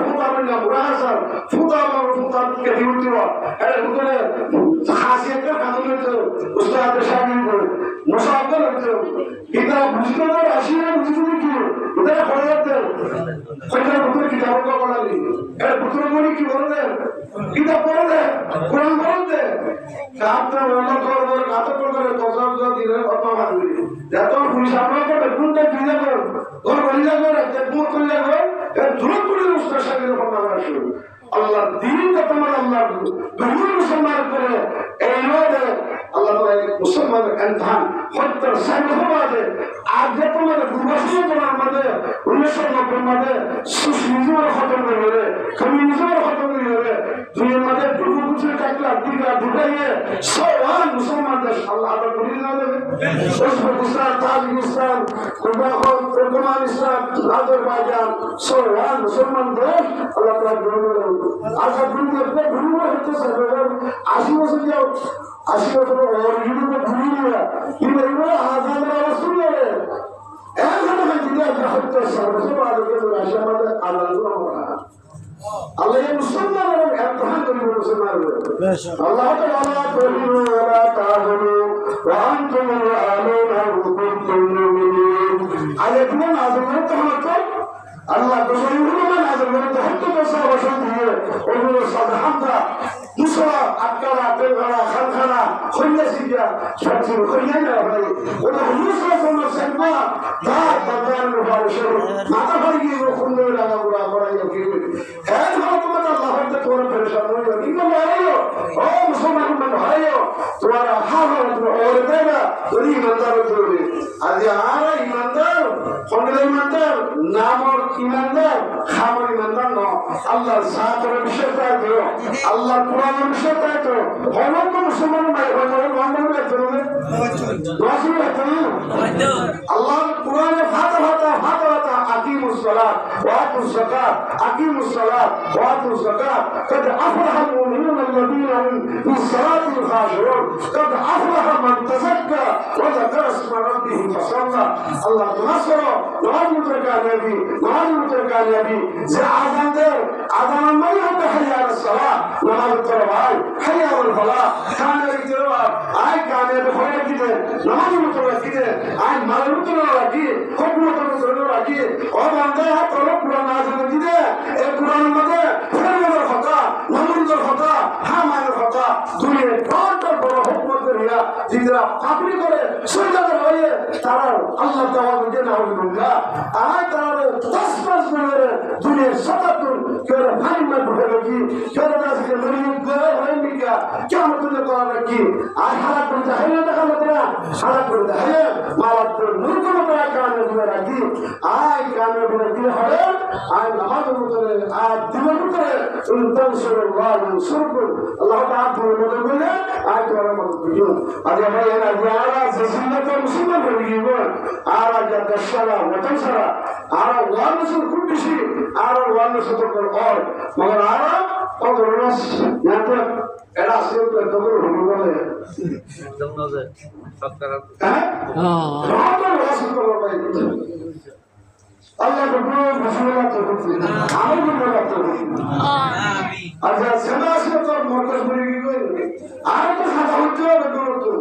ফুতাবনা মুরাহাসা ফুতাকে দিউতিও এর ভিতরে খাসিয়তের কানুন তো উস্তাদ শামিল করে মুসাফির হচ্ছে এটা বুঝতে না রাশিয়ার বুঝতে কি এটা খরচতে কয়টা ভিতরে কি যাবো কলালি এর ভিতরে বলি কি বলবে এটা পড়লে কোরআন পড়তে আপনি ওনা করবে কাজ করবে তসব দিলে কত মানবি যত পুলিশ আপনার করে কোনটা কি যাবে ওর বলি যাবে যে পুরো করে যাবে এর দ্রুত করে উস্তাদ সাহেবের কথা আসবে আল্লাহ দিন তো তোমার আল্লাহ দুনিয়া মুসলমান করে এই রোদে আল্লাহ মুসলমানের ইমতিহান হত্যার সাইনভাবে আজ যে তোমাদের দুর্বশীয় তোমার মধ্যে 1990 মধ্যে সোশ্যালিজমের খতম করে কমিউনিজমের খতম করে দুনিয়ার মধ্যে দুর্বশীয় কাটলা দিগা দুটাইয়ে সওয়াল মুসলমানদের আল্লাহ আদর করে না দেবে উজবেকিস্তান তাজিকিস্তান তুর্কমেনিস্তান আজারবাইজান সওয়াল মুসলমানদের আল্লাহ তাআলা করে আজ দুনিয়াতে দুর্বল হতে সবে 80 বছর যাও 80 বছর ওর ইউরোপে ঘুরিয়ে কিন্তু এগুলো আজাদ রাসূল এর এখানে দিলে হত্যা সর্বসব আদকে রাশিয়া মধ্যে আল্লাহ আল্লাহ মুসলমানদের ইমতিহান করে মুসলমানদের আল্লাহ তাআলা করিম ওয়া তাআবুদু ওয়া আনতুম আ'লামুনা কুনতুম মুমিনিন আলাইকুম আযমত তাহলে আল্লাহ দশমিক আযমত তাহলে সর্বসব দিয়ে ওগুলো সাধারণত মুসলা আকারা তেলখানা খানখানা খইয়া সিজা সবজি খইয়া না ভাই ওটা মুসলা কোন সেবা দাঁত বাগান মুবারশ মাথা ভরে গিয়ে খুন্দ লাগা পুরা করাইয়া কি হ্যাঁ ভালো তোমার আল্লাহ হতে তোমার পরেশান হইও কিন্তু মারিও ও মুসলমান ভাইও তোমার হাল ওর দেবা তুমি ইমানদার হতে আজ আর ইমানদার কোনলে ইমানদার নামর ইমানদার খামর ইমানদার ন আল্লাহর সাথে বিষয়টা দিও আল্লাহ কোরআনের বিষয়টা তো হলক মুসলমান ভাই হলক বাংলা করতে হবে রাসূল আল্লাহ কোরআনে ফাতিহা আকিমুস الصلاة وآتوا الزكاة أقيموا الصلاة وآتوا الزكاة قد أفلح المؤمنون الذين هم في صلاتهم خاشعون قد أفلح من تزكى وذكر اسم ربه فصلى الله تنصر نماز متركانيبي نماز متركانيبي زي آذان دير آذان ما يهد حي على الصلاة نماز الطلباء حي على الفلاح كان يكتروا آي كان يبخوية كده نماز متركيده آي مال متركي حكم متركي وآذان دير طلب قرآن نازل كده القرآن مده فرمد الخطا نمرد الخطا حامان الخطا دنيا كانت بڑا حكم كريا جدرا قابل করে সুন্দর হয়ে তারা আল্লাহ তাআলাকে নাউজুবিল্লাহ আয় তারা 10 মাস ধরে দুনিয়ার 77 করে ভাই মা ঢুকে গেছি করে দাসকে মরিয়ে গয়ে হয়নি কি কেমন করে করা কি আর হালাত করতে হয় না দেখা মত না হালাত করতে হয় মালাত করে মূর্খ মত কানে ধরে রাখি আয় কানে ধরে কি হয় আয় নামাজ করে আয় দিনের করে তানসুরুল্লাহ সুরকুল আল্লাহ তাআলা দিনের বলে আয় তোরা মত দিও আজ ভাই এরা যারা জিন্নাত মুসলমান হয়ে গিয়েছে আর আজ দশরা ওয়াতসরা আর ওয়ানসুর খুব বেশি আর ওয়ানসুর আর মগর আর অগরনাস নাতে এরা আসলে তো করে হবে বলে একদম নজর সৎকার হ্যাঁ রাতের ওয়াসুর করে ভাই আল্লাহ রব্বুল বিসমিল্লাহ তৌফিক আমিন বলা তৌফিক আমিন আচ্ছা সমাজে তো মরকজ করে গই আর তো সাদা হচ্ছে তো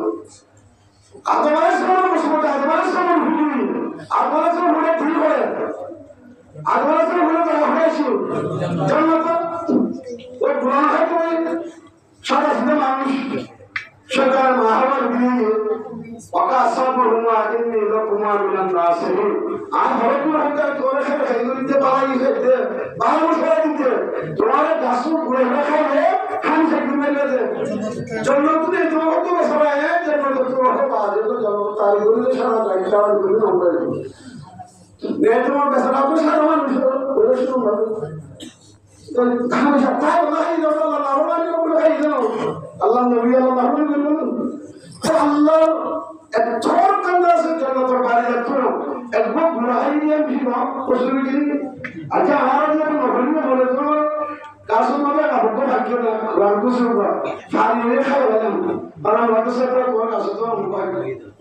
আদমার সময় মুসলমান আদমার সময় ভুলি আদমার সময় ভুলে ঠিক হয় আদমার সময় ভুলে তো হয়েছে জান্নাত ওই গুনাহ হয় তো সাদা সাদা মানুষ সরকার মাহবুব দিয়ে ওয়াকাসাবহুমা ইন্নী লাকুমা মিনান নাসিহিন আর হরকুল হতে করে খাইতে পারাই হতে বাহামুর করে দিতে তোমার গাছু ঘুরে খাইলে খান থেকে মেলে দে জন্নতে তোমার তো সবাই জন্নতে তোমার বাজে তো জন্নত তারি করে সারা যায় সারা করে আমরা নে তোমার বেসরা তো সারা মানুষ করে শুরু হবে তো আমি সপ্তাহে আল্লাহ খাই দাও আল্লাহ নবী আল্লাহ মাহবুব বললেন আল্লাহ এতর কান্দা সে জান্নাতের বাড়ি যাচ্ছ একবার গুনাহি নিয়ে ভিড় কসুরি গিরি আচ্ছা আমার যখন নবী বলে তো কাজ মানে আপনি ভাগ্য না রাখু সুবা ফারি রে খাওয়ালাম আর আমাদের সাথে কোন কাজ তো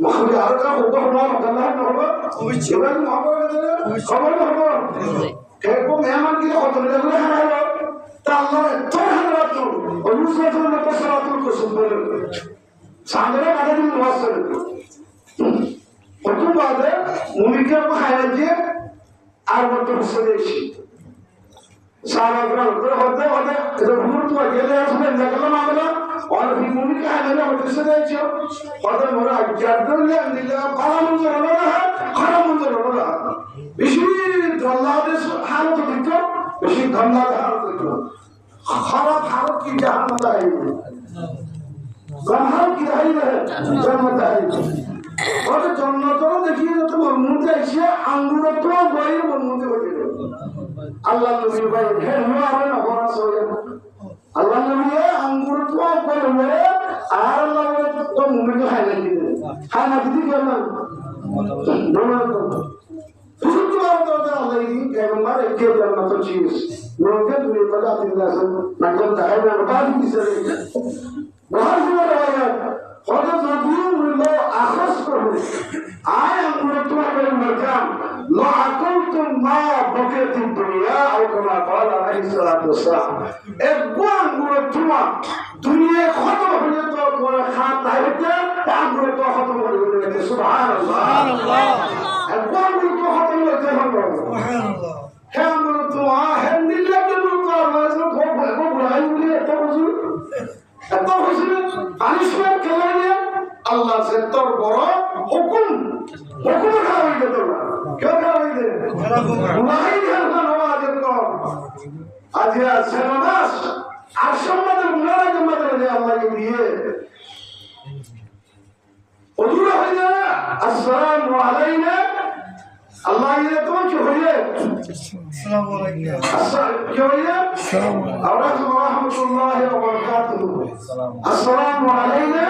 মুখে আর কা হতো না আল্লাহ নবী এবার মহব্বত করে খবর খবর কেউ মেহমান কি কত লাগে হারালো তা আল্লাহ তোর হারাতো অনুসরণ না কসরাতুল কসব বলে সামনে আগে দিন ওয়াসল প্রথম বাদে মুমিকে খাইছে আর মত বসেছি সারাগ্রাম করে হতে হতে এটা মুহূর্ত গেলে আসলে দেখলাম আমরা আর এই মুমিকে খাইলে বসেছি হতে মোরা জাদুলে নিলা ভালো মন্দ হলো না খারাপ মন্দ হলো না বেশি আল্লাহর হালত দিত বেশি ধন্যবাদ হালত দিত খারাপ হালত কি জাহান্নাম যায় গমহার কি হয় না জান্নাত হয় ওরে জান্নাত দেখিয়ে তোমার মুখে এসে আঙ্গুর তো বইয়ের মুখে বসে আল্লাহ নবী ভাই হে আমার না বড় সরে আল্লাহ নবী আঙ্গুর তো বলে আর আল্লাহ তো মুখে খাই না দিদি কেন Tujuh orang tu Allah ini kemana dia dalam macam cheese. Mungkin tu dia pada tinggal sana. Macam tak ada apa di sana. Bahasa orang orang Nabi mula akhas kau. Ayat mula tu apa yang macam. La akultum ma buket dunia atau kama qala alaihi salatu wassalam. Ekwan mula tu dunia khatam hoने तो कोई खात है क्या? आखिर तो खत्म हो गई सुभान अल्लाह একবার মৃত্যু খতম হতে হবে হ্যাঁ মৃত্যু হ্যাঁ নির্লজ্জ মৃত্যু আর হয়েছে খুব ভাই বলে এত বুঝুন এত বুঝুন পানিশমেন্ট খেলা নিয়ে আল্লাহ সে তোর বড় হুকুম খাওয়া হইতে তোর কেউ খাওয়া হইতে গুনাহি খেলবা নমাজের কম আজ সেনাদাস আর সম্মাদের গুনারা জমাতে আল্লাহকে দিয়ে ওদুরা হয়ে যায় আসসালামু আলাইনা আল্লাহ ये तो जो है अस्सलाम वालेकुम जो है रहमतुल्लाहि व बरकातहू अस्सलामु अलैना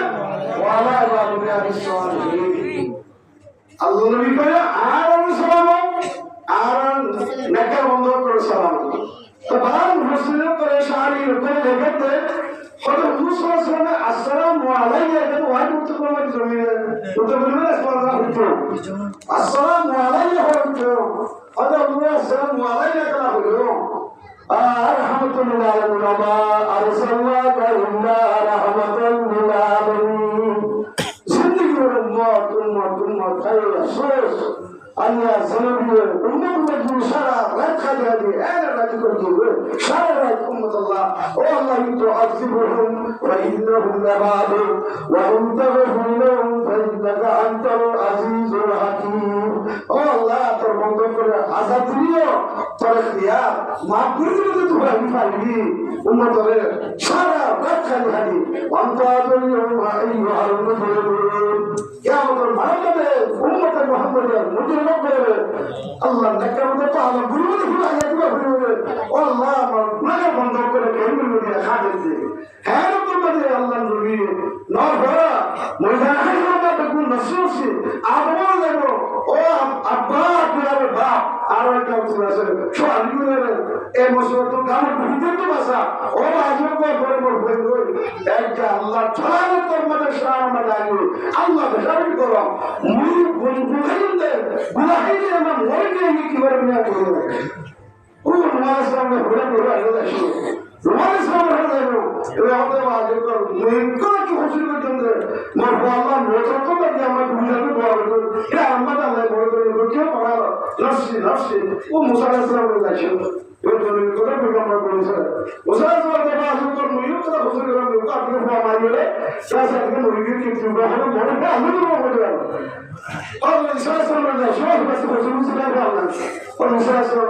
व अला इबादिल्लाहि सालिहीन अल्लाह नबी को आरन सलाम आरन আসসালামু আলাইকুম আসসালামু আলাইকুম রহমতুল্লাহ আরসালনাকা ইল্লা রাহমাতাল লিল আলামিন জিন্দেগির উম্মত খায়র আফসোস আল্লাহ জনবিয়ে উম্মত সারা রাত খাজা দিয়ে এর রাত করে সারা রাত উম্মত আল্লাহ ও আল্লাহ তুআযিবুহুম ওয়া ইন্নাহুম লাবাদু ওয়া তাগফিরু লাহুম ফাইন্নাকা আনতাল আজিজুল হাকীম ও আল্লাহ তোর বন্ধ করে আযাব দিও তোর দিয়া মাফ করে দিলে তুই পারবি উম্মতের সারা রাত খাজা হাদি ওয়ান্তাদুল আইয়ুহাল মুজরিমুন কিয়ামতের মাঠে উম্মত মুহাম্মদের মুজরিম আল্লাহ নাকামতে তো আমার গুরুদের ফুলাইয়া দিবা ফুলে ও আল্লাহ আমার গুনাহ বন্ধ করে কেমন দিয়ে খাদেছে হ্যাঁ তোমাদের আল্লাহ নবী নর ভরা ময়দান হাইরা দেখুন নসুসি আবওয়া লাগো ও আব্বা আপনার বাপ আর একটা উত্তর আছে সোয়ালিগুলের এই মসজিদ তো গামের ভিতরে তো বাসা ও আজব করে বল একটা আল্লাহ ছড়ানো তোমাদের সামনে লাগে আল্লাহ বেশারি করো মুই গুনাহিনদের গুনাহিনের আমরা মরে গিয়ে কি করে না করব ও তোমার সামনে ঘুরে ঘুরে আসে তোমার সামনে হয়ে যাবে এবার আমাদের আজব কর মুই কোন কি খুশি করতেন মোর আল্লাহ মোটর তো বাকি আমার দুনিয়াতে দোয়া করব এটা আমরা আল্লাহ বড় করে কেউ পড়ালো নফসি ও মুসা আলাইহিস সালাম বলে আছে ও তুমি কথা পেগম্বর বলেছে মুসা আলাইহিস সালাম কথা আসল কর মুই কথা খুশি করলাম লোক আপনি ফোয়া মারিলে সাথে সাথে মুরগির কি তুমি বড় বড় আমি তো বড় বড় আল্লাহ ইসলাম বলে সব বাস খুশি মুসা আল্লাহ ও মুসা আলাইহিস সালাম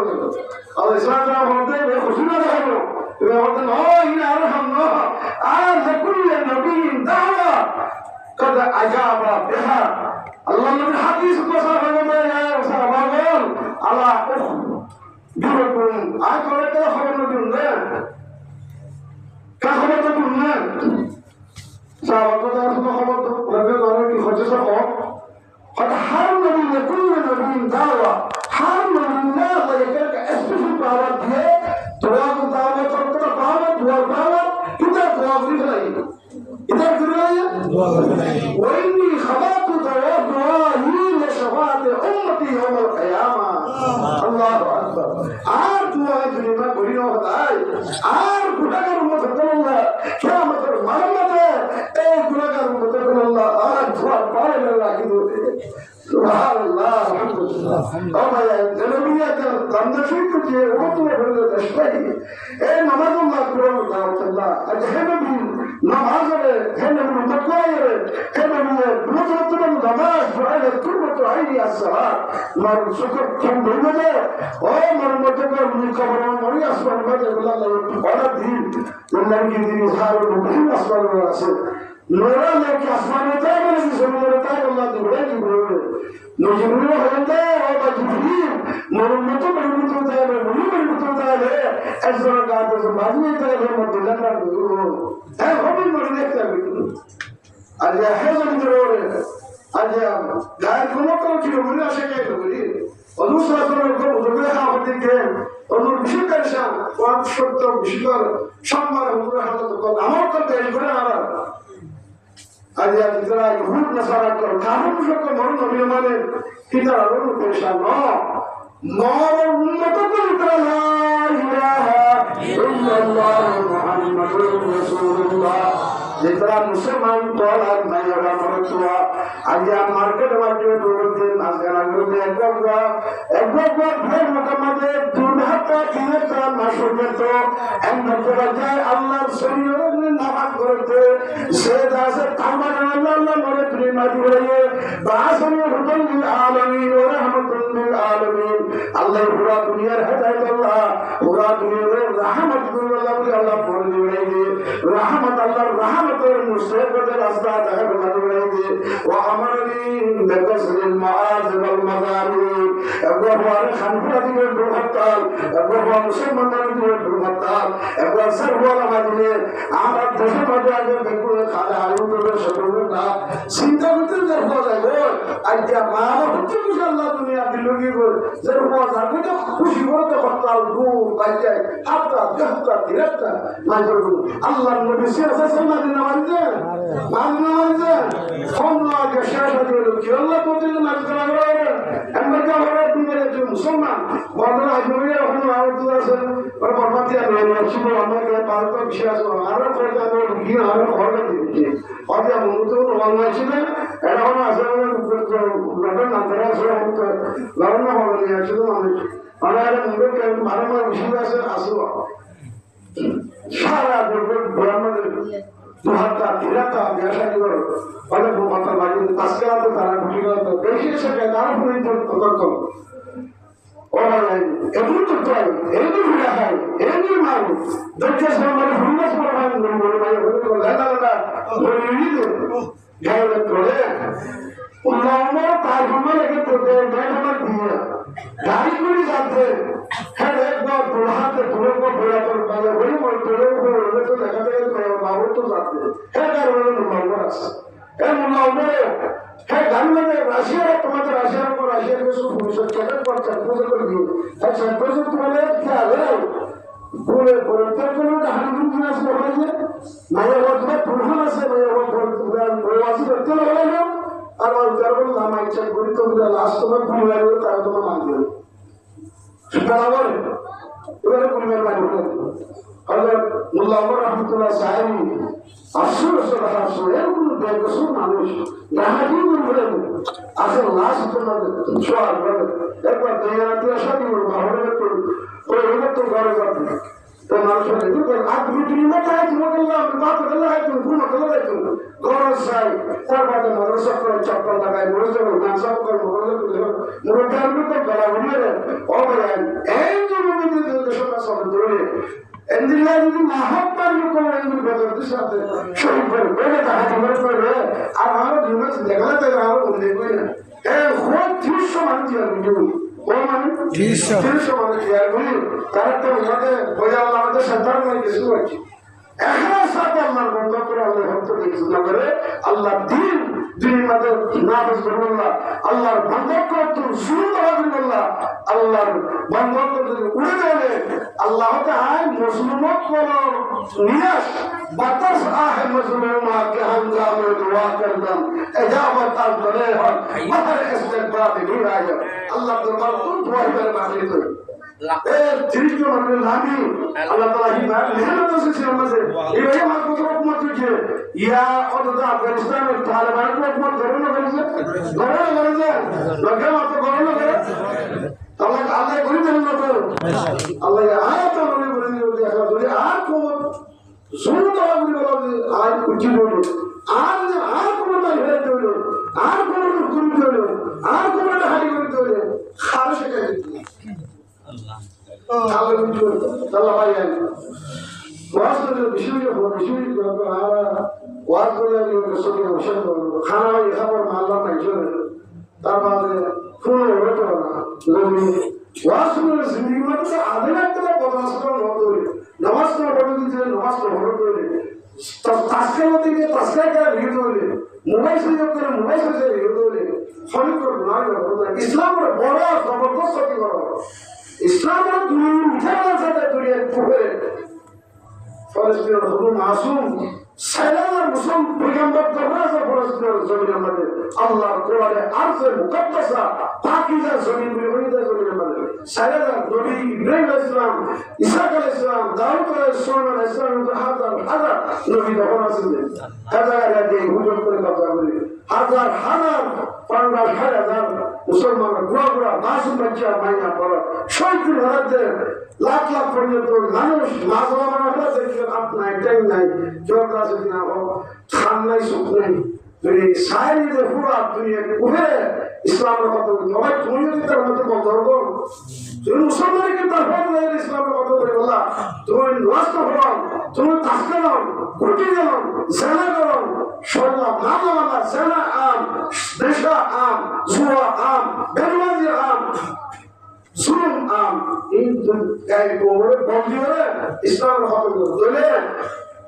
আল্লাহ ইসলাম বলতে খুশি না হলো ويقول الله إلى رحمه على كل نبي دعوة قد أجاب بها الله من حديث وصحبه وما يصحبه على أخبركم أقول لك خبر الدنيا كخبر الدنيا سأقول لك خبر الدنيا في خجسة قد حرم من كل نبي دعوة حرم لله ويكلك أسفل دعوة دعوة دعوة وإني خلقت دعائي لشفاعة أمتي يوم القيامة الله أكبر عارف واجري ما برينا وضعي عارف كلنا متقبل الله كامل المرمى إيه كلنا متقبل الله عارف وارفعنا الله سبحان الله الحمد لله أما يا نبيات لم كنت وقتوا في الأشباه إيه نماذج الله كرم الله أجهنبي نماذج هنبي متقاير هنبي بلوتنا نماذج فعل كل عيني الصلاة مر شكر كم بيمده أو مر متقبل من كبران مري أسمع ماذا يقول الله ولا دين ولا يجدي إظهار المبين أسمع الرأس نورا لك أسمع نتاعنا نسمع نتاعنا الله تبارك وتعالى نجمع هذا وبجبريل مرمت تعالى مرمت تعالى أزرق هذا زماني تعالى مدلنا نقول هم المريض تعالى أجا حزن جرورة أجا دار كم كيلو مريض أشياء كيلو مريض ودوسرا سورة كم ودوسرا خاطر كم ودور بشكل شان وان شرط بشكل شمار ودور هذا تقول أمر كم تجبرنا على আজ যারা ইহুদ নাসারা করে কারণ সকল মরণ অভিমানে কিতারা রোগ পেশান নর উন্নত করে লা ইলাহা ইল্লাল্লাহ মুহাম্মাদুর রাসূলুল্লাহ যেটা মুসলমান তোলার নাইরা মরতুয়া আজ মার্কেট করতে নাজগানা করতে একবার ভাই মোটামুটি দুর্ভাগ্য কিনেতা মাসুকে তো এমন করা যায় আল্লাহর শরীরে নামাজ করতে সে দাসে তামার আল্লাহ মরে তুমি মাটি হয়ে বাসনে হুদাল লিল আলামিন ওয়া রাহমাতুল লিল আলামিন আল্লাহ পুরা দুনিয়ার হেদায়েত আল্লাহ পুরা দুনিয়ার রহমত আল্লাহ পড়ে দিবে রহমত আল্লাহর রহমতের মুসিবতের রাস্তা দেখা করে দিবে ওয়া আমারনি বিকসরিল মাআজ ওয়াল মাযালিম একবার খানফুরা দিবে দুর্ঘটনাল একবার মুসলমানদের দিবে দুর্ঘটনাল একবার সরওয়ালা মাদিনে আমার দেশে মধ্যে আগে দেখো খালে আলুদের সতর্কতা চিন্তা করতে দেখো যাবে আজ মা হচ্ছে আল্লাহ দুনিয়া দিলগি গো যেরকম যাবে তো খুশি করতে হরতাল দূর বাইতে হাতটা দেহটা দিরেটা মাইজর আল্লাহ নবী সাল্লাল্লাহু আলাইহি ওয়াসাল্লাম নামাজে Allah yaşar diyor ki Allah kodunu nazar var. Emre var diye Müslüman. Bana acımıyor onu ağırdılarsa. Ve parmağıya böyle şimdi Amerika parmak bir şey var. Ara koyda böyle bir ara koyda diyor. Abi ya bunu da olmaz şimdi. Ona azalığın buradan antara sonra mutlu. Larına bağlı yaşadım ama. Ana bunu que parmak bir şey varsa asıl. Şara bir Brahman'dır. Hatta pirata yaşanıyor. Bana bu hatta bacı taskılatı tarafı çıkarttı. Beşi şaka tarafı neydi tutardım. Orada emin tutayım, emin bırakayım, emin malum. Dörtte zamanı hürmet programı bulunmayı hürmet Lada böyleydi. Gayret böyle. Allah'ıma tarifime leke gayret diye. Gayret böyle zaten. Her ekbar Kur'an'da Kur'an'da bırakır bana. Benim o Kur'an'da to leka de bağır to zaten. Her garibin numaralar as. Allah'ıma है घर में राशि है तुम्हारे राशि को राशि के सु फुर्सत के पर चक्कर से कर दियो है चक्कर से तुम्हारे क्या है पूरे पूरे को ना हम दुनिया से हो रही है मैं वो तुम्हें पुरहना से मैं वो वासी करते लगा ना और वो जरूर नाम इच्छा गुरी तो मेरा लास्ट में भूल गया तो तुम्हें मान दिया बराबर इधर कोई मेरा नहीं अगर मुल्ला उमर रहमतुल्लाह साहब अफसोस से रहा सोया कुल बेकसूर मानुष यहाँ ही कुल बोले असल लाश तो ना छोड़ बोले एक बार दुनिया की शादी में भावना में तो कोई उम्र तो गौर करती है तो मानुष ने तो आप मिट्टी में क्या है तुम अल्लाह बात अल्लाह है तुम गुण अल्लाह है तुम गौर साई तर बाद मदरसा को चप्पल लगाए मोड़ से नासा को मोड़ मुर्दान में तो गला हुई है और बयान ऐ जो मुझे देश का सब जोड़े Endillah dedi mahaplar yok olan bir bedel dışarıda. Şöyle böyle daha böyle ama dünyası ne kadar da rahat oldu böyle. Hod tüyşo man diyor bu. O man tüyşo man diyor bu. Karakter yerde boyalarda şartlar var ki su var. Ehlas adamlar bunda Kur'an'ı hatırlıyor ki Allah din dünyada namaz kılınlar. Allah bandak korktu, zulüm kılınlar. Allah bandak korktu, uğraşıyor. Allah Teala Müslüman kolor niyaz batas ah Müslüman ke hangame dua kardam ejabat al-bale mahar istikbal bir ayo Allah Teala dua vermeli. Tirijo manne nabi Allah Teala hi mehnat se sinamase ibe ma ko hukumat tuje ya oda Afghanistan mein Taliban ko hukumat karna karise lagama to karna kare Allah Allah kori dena to Allah ya ayat bole bole dekha dole aar ko zuru to bole aaj kuchi bole aar ko na hele dole aar ko na guru dole aar ko na hari guru dole kharish kare Allah bayan वास्तव में विषय को आरा वास्तव में ये कसोटी औषध खाना ये खबर मालूम नहीं जो तब फूल होते हैं लोग वास्तव में जिंदगी में तो आधे घंटे तक बर्दाश्त करना होता है नमाज तो पढ़ने दीजिए नमाज तो होता है तस्के होते हैं तस्के क्या रीड हो रहे मोबाइल से जब करें मोबाइल से रीड हो रहे खाली को गुनाह होता है इस्लाम में बड़ा जबरदस्त होती है इस्लाम में दुनिया मिठा ना सकता दुनिया पूरे ফলস্তিনের হুকুম মাসুম সালাম মুসলিম পয়গম্বর দরওয়াজা ফলস্তিনের জমিনের মধ্যে আল্লাহর কোরআনে আরজে মুকদ্দাসা পাকিজা জমিন বলে হইদা জমিনের মধ্যে সালাম নবী ইব্রাহিম আলাইহিস সালাম ঈসা আলাইহিস সালাম দাউদ আলাইহিস সালাম হাজার নবী তখন আছেন হাজার আগে হুজুর করে কবজা করে হাজার হাজার 50,000 মুসলমান গুড়া মাসুম বাচ্চা মাইনা পড়া শহীদ হতে লাখ লাখ পর্যন্ত মানুষ মাজলামান হলে দেখে আপনার টাইম নাই জোর কাছে না হোক খান নাই সুখ নাই যদি সাইডে পুরো দুনিয়া উঠে ইসলামের কথা সবাই তুমি যদি তার মধ্যে বন্ধ তুমি মুসলমানকে তার ফলে ইসলামের কথা বলে বললা তুমি নষ্ট হলাম তুমি তাস্কা নাও কুটি গেলাম জেনা গেলাম সল্লা মামলা জেনা আম দেশা আম জুয়া আম বেরবাজি আম জুলুম আম এই গায়ে কোমরে বন্দী হলে ইসলামের কথা বলে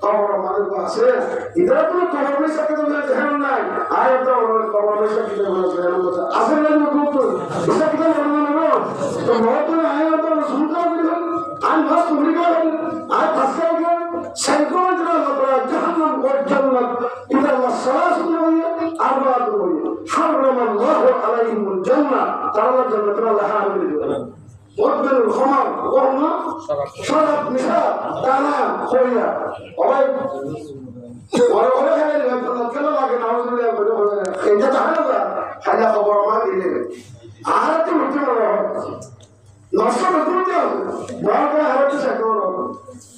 কবর আমাদের আছে ইদারা তো কবরের সাথে তো ধ্যান নাই আয়াত আমাদের কবরের সাথে ধ্যান আছে আসলে না তো এটা কি বলবো তো মত আয়াত সুনকা দিলেন আন ভাস সুনকা আর তাসকা সাইকোলজি না জাহান্নাম ও জান্নাত ইদা আল্লাহ সালাস নয় আর তারা জান্নাতুল আল্লাহ করে দিবে মদবের খমার ওহনা শরাব নিশা দানা খইয়া ওই বড় বড় খেলে কেন লাগে না এটা তাহলে খাজা খবর আমার দিলে আর তো উঠতে পারো নষ্ট করতে হবে বড় করে হারাতে শেখো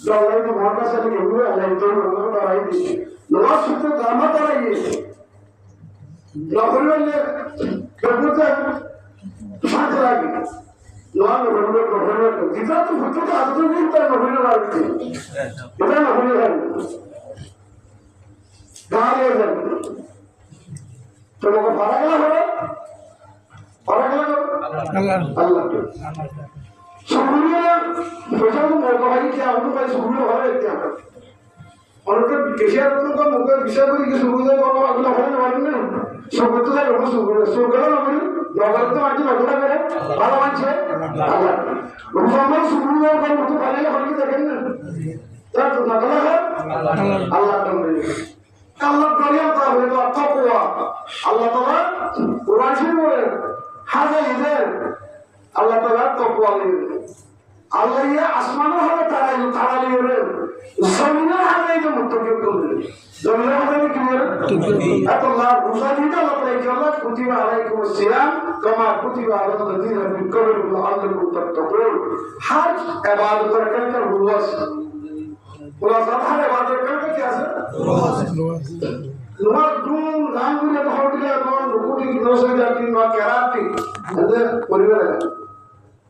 জলাই তো মহাকাশ সাথে এগুলো আল্লাহ তো দাঁড়াই দিচ্ছে নমাজ সূত্র দামা দাঁড়াই গিয়েছে নকল বললে কেবলতে শান্ত লাগে নোয়া নকল যেটা তো ভুট্টো তো আসতে দিন তার নকল লাগছে এটা নকল লাগে গায়ে যাবে তোমাকে পারা গেল হবে পারা গেল আল্লাহ আল্লাহ শুকরিয়া পয়সা তো মৌকা ভাই কি আমরা ভাই শুকরিয়া ভালো দেখতে আমরা অনেকে কেশিয়ার তো মুখে বিষয় করে কি শুকরিয়া করবো আগুলো হয় না পারেন না শুকর তো যাই শুকরিয়া শুকরিয়া না করি নগর তো আজ নগরা করে ভালো মানছে আল্লাহ রুমাল শুকরিয়া করে তো ভালো লাগে দেখেন না তা তো নগরা আল্লাহ করে আল্লাহ করিয়া তাহলে তো তাকওয়া আল্লাহ তাআলা কোরআন শরীফে বলেন হাজা ইদের আল্লাহ তাআলা তাকওয়া নেবেন আল্লাহ ইয়া আসমানও হবে তারা লিয়ে জমিনে হাজাই তো মুত্তাকিন করবেন জমিনে হাজাই কি বলেন আল্লাহ রুসালিদা আল্লাহ তাআলা কুতিবা আলাইকুমুস সিয়াম কামা কুতিবা আলাল লাযিনা মিন ক্বাবলিকুম লাআল্লাকুম তাত্তাকুন হজ ইবাদতের একটা রুল আছে ওলা সাধারণ ইবাদতের একটা কি আছে Luar dulu, namun yang tahu dia non rukun di dosa jadi non kerati, ada periwala.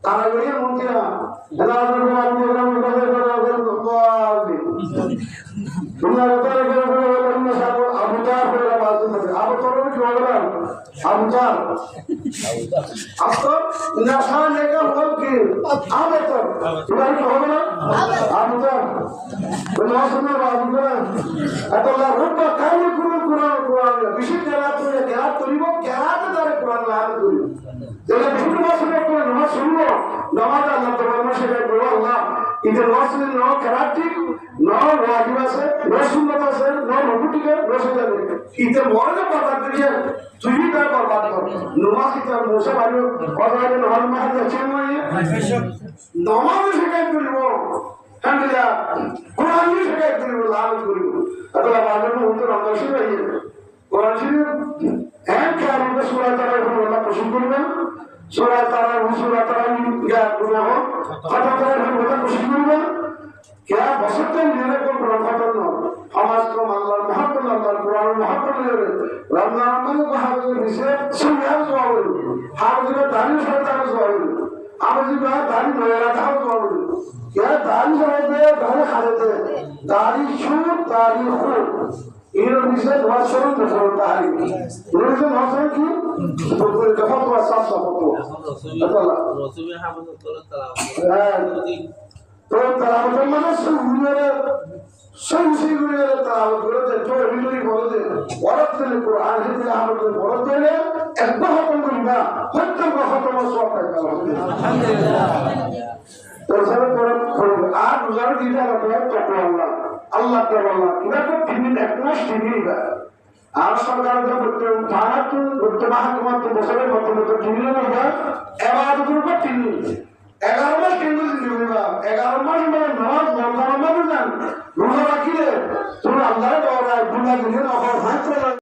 Kalau dia mungkin, ada orang orang berkata Dunia utara kerana satu Abu Dhar pada waktu itu, Abu Dhar itu jualan, Abu Dhar. Apa? Nasan mereka mungkin, Abu Dhar. Bukan jualan, Abu Dhar. Benarnya Abu Dhar. Atau lah rupa kali Quran. Bisi kerat turibo, kerat dari Quran lah turibo. Jadi bisi masuk ke nama semua, nama Allah Taala masuk ke Allah. Itu masuk no keratik, no wajib ase, no sunnat ase, no rukutika, no sejada. Itu mana pada dia, tujuh dah berbat kor. Namaz kita musa baru, orang yang namaz mahal cuma ini. Namaz sekai turibo, hendak Quran sekai turibo, lalu turibo. Atau lalu untuk namaz sekai. Quran sini, kali itu surah Taala itu Allah bersyukurnya. Surah Taala ini enggak punya ho. Kata Taala itu Allah bersyukurnya. Kya basatan jene ko Quran khatam no. Amaz ko Allah Muhammad Quran Muhammad le. Ramadan ko hafiz bise sunnah zawal. Hafiz dari sarta zawal. Amaz ba dari noya tha zawal. Kya dari zawal de dari khalate. Dari shur dari khur. Ini bisa dua syarat bersama tahari. Ini bisa maksudnya ki, betul dapat dua syarat betul. Betul lah. Rasulullah Muhammad SAW. Turun tarawih itu mana sungguh tarawih berada di luar ini berada. Orang dari Quran itu Muhammad berada ni, ekbah penggunakan, hatta khatam suara. Alhamdulillah. Terus orang आज गुजारा दीजिए अल्लाह अल्लाह के अल्लाह इधर तो तीन actors तीन ही है आज सरकार जो भारत वर्तमान कुमार तो बसरे मतलब तो तीन ही है एवाद ग्रुप तीन 11 मास तीन दिन होगा 11 मास में नमाज